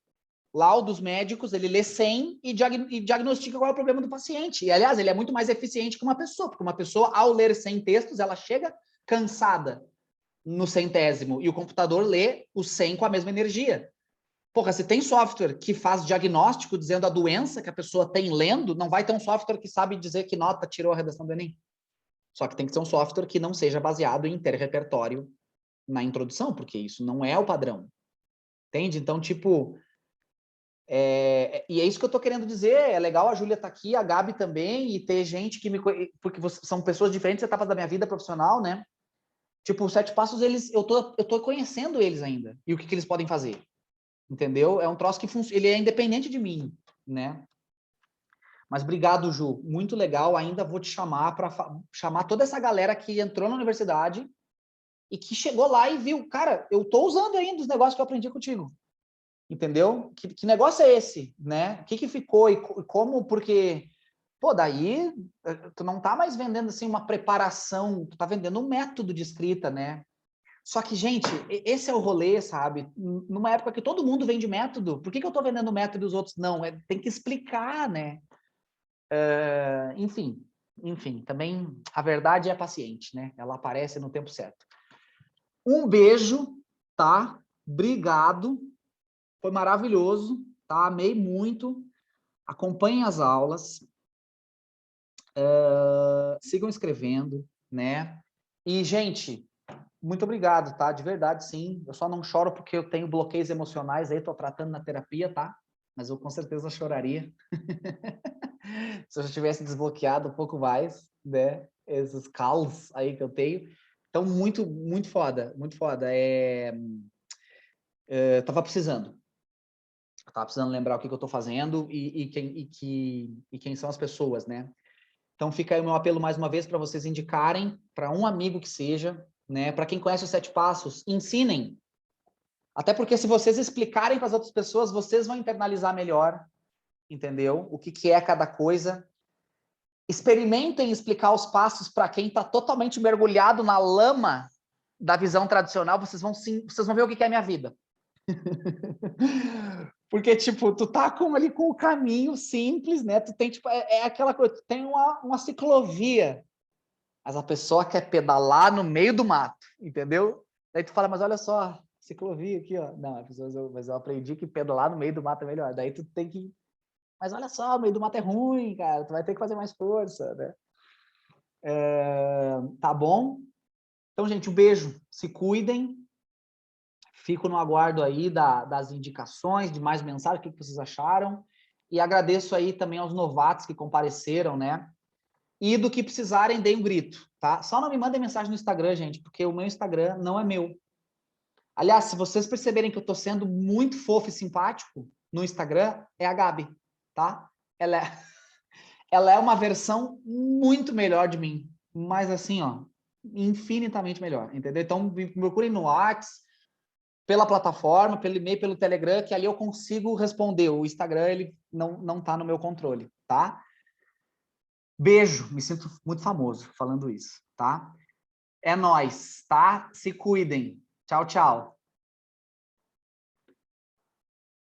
laudos médicos, ele lê 100 e diagnostica qual é o problema do paciente. E, aliás, ele é muito mais eficiente que uma pessoa, porque uma pessoa, ao ler 100 textos, ela chega cansada no 100º, e o computador lê os 100 com a mesma energia. Porra, se tem software que faz diagnóstico dizendo a doença que a pessoa tem lendo, não vai ter um software que sabe dizer que nota tirou a redação do Enem. Só que tem que ser um software que não seja baseado em ter repertório na introdução, porque isso não é o padrão. Entende? Então, tipo... E é isso que eu tô querendo dizer. É legal a Júlia tá aqui, a Gabi também, e ter gente que porque são pessoas de diferentes etapas da minha vida profissional, né? Tipo, os 7 passos, eu tô conhecendo eles ainda. E o que eles podem fazer. Entendeu? É um troço que ele é independente de mim, né? Mas obrigado, Ju. Muito legal. Ainda vou te chamar para chamar toda essa galera que entrou na universidade e que chegou lá e viu, cara, eu tô usando ainda os negócios que eu aprendi contigo. Entendeu? Que negócio é esse, né? O que ficou e como, porque, pô, daí tu não tá mais vendendo assim uma preparação, tu tá vendendo um método de escrita, né? Só que, gente, esse é o rolê, sabe? Numa época que todo mundo vende método, por que eu tô vendendo método e os outros não? Tem que explicar, né? Enfim, também a verdade é paciente, né? Ela aparece no tempo certo. Um beijo, tá? Obrigado. Foi maravilhoso, tá? Amei muito. Acompanhem as aulas. Sigam escrevendo, né? E, gente, muito obrigado, tá? De verdade, sim. Eu só não choro porque eu tenho bloqueios emocionais aí, tô tratando na terapia, tá? Mas eu com certeza choraria. Se eu já tivesse desbloqueado um pouco mais, né? Esses calos aí que eu tenho. Então, muito, muito foda, muito foda. Tava precisando. Eu tava precisando lembrar o que eu tô fazendo e quem são as pessoas, né? Então, fica aí o meu apelo mais uma vez para vocês indicarem para um amigo que seja, né? Para quem conhece os 7 passos, ensinem. Até porque se vocês explicarem para as outras pessoas, vocês vão internalizar melhor, entendeu? O que é cada coisa. Experimentem explicar os passos para quem está totalmente mergulhado na lama da visão tradicional, vocês vão ver o que é a minha vida. Porque, tipo, tu tá ali com o caminho simples, né? Tu tem, tipo, é aquela coisa, tu tem uma ciclovia, mas a pessoa quer pedalar no meio do mato, entendeu? Daí tu fala, mas olha só, ciclovia aqui, ó. Não, mas eu aprendi que pedalar no meio do mato é melhor. Daí tu tem que... Mas olha só, o meio do mato é ruim, cara. Tu vai ter que fazer mais força, né? Tá bom? Então, gente, um beijo. Se cuidem. Fico no aguardo aí das indicações, de mais mensagens, o que vocês acharam. E agradeço aí também aos novatos que compareceram, né? E do que precisarem, deem um grito, tá? Só não me mandem mensagem no Instagram, gente, porque o meu Instagram não é meu. Aliás, se vocês perceberem que eu tô sendo muito fofo e simpático no Instagram, é a Gabi, tá? Ela é uma versão muito melhor de mim, mas assim, ó, infinitamente melhor, entendeu? Então, me procurem no WhatsApp, pela plataforma, pelo e-mail, pelo Telegram, que ali eu consigo responder. O Instagram, ele não tá no meu controle, tá? Beijo, me sinto muito famoso falando isso, tá? É nóis, tá? Se cuidem. Tchau, tchau.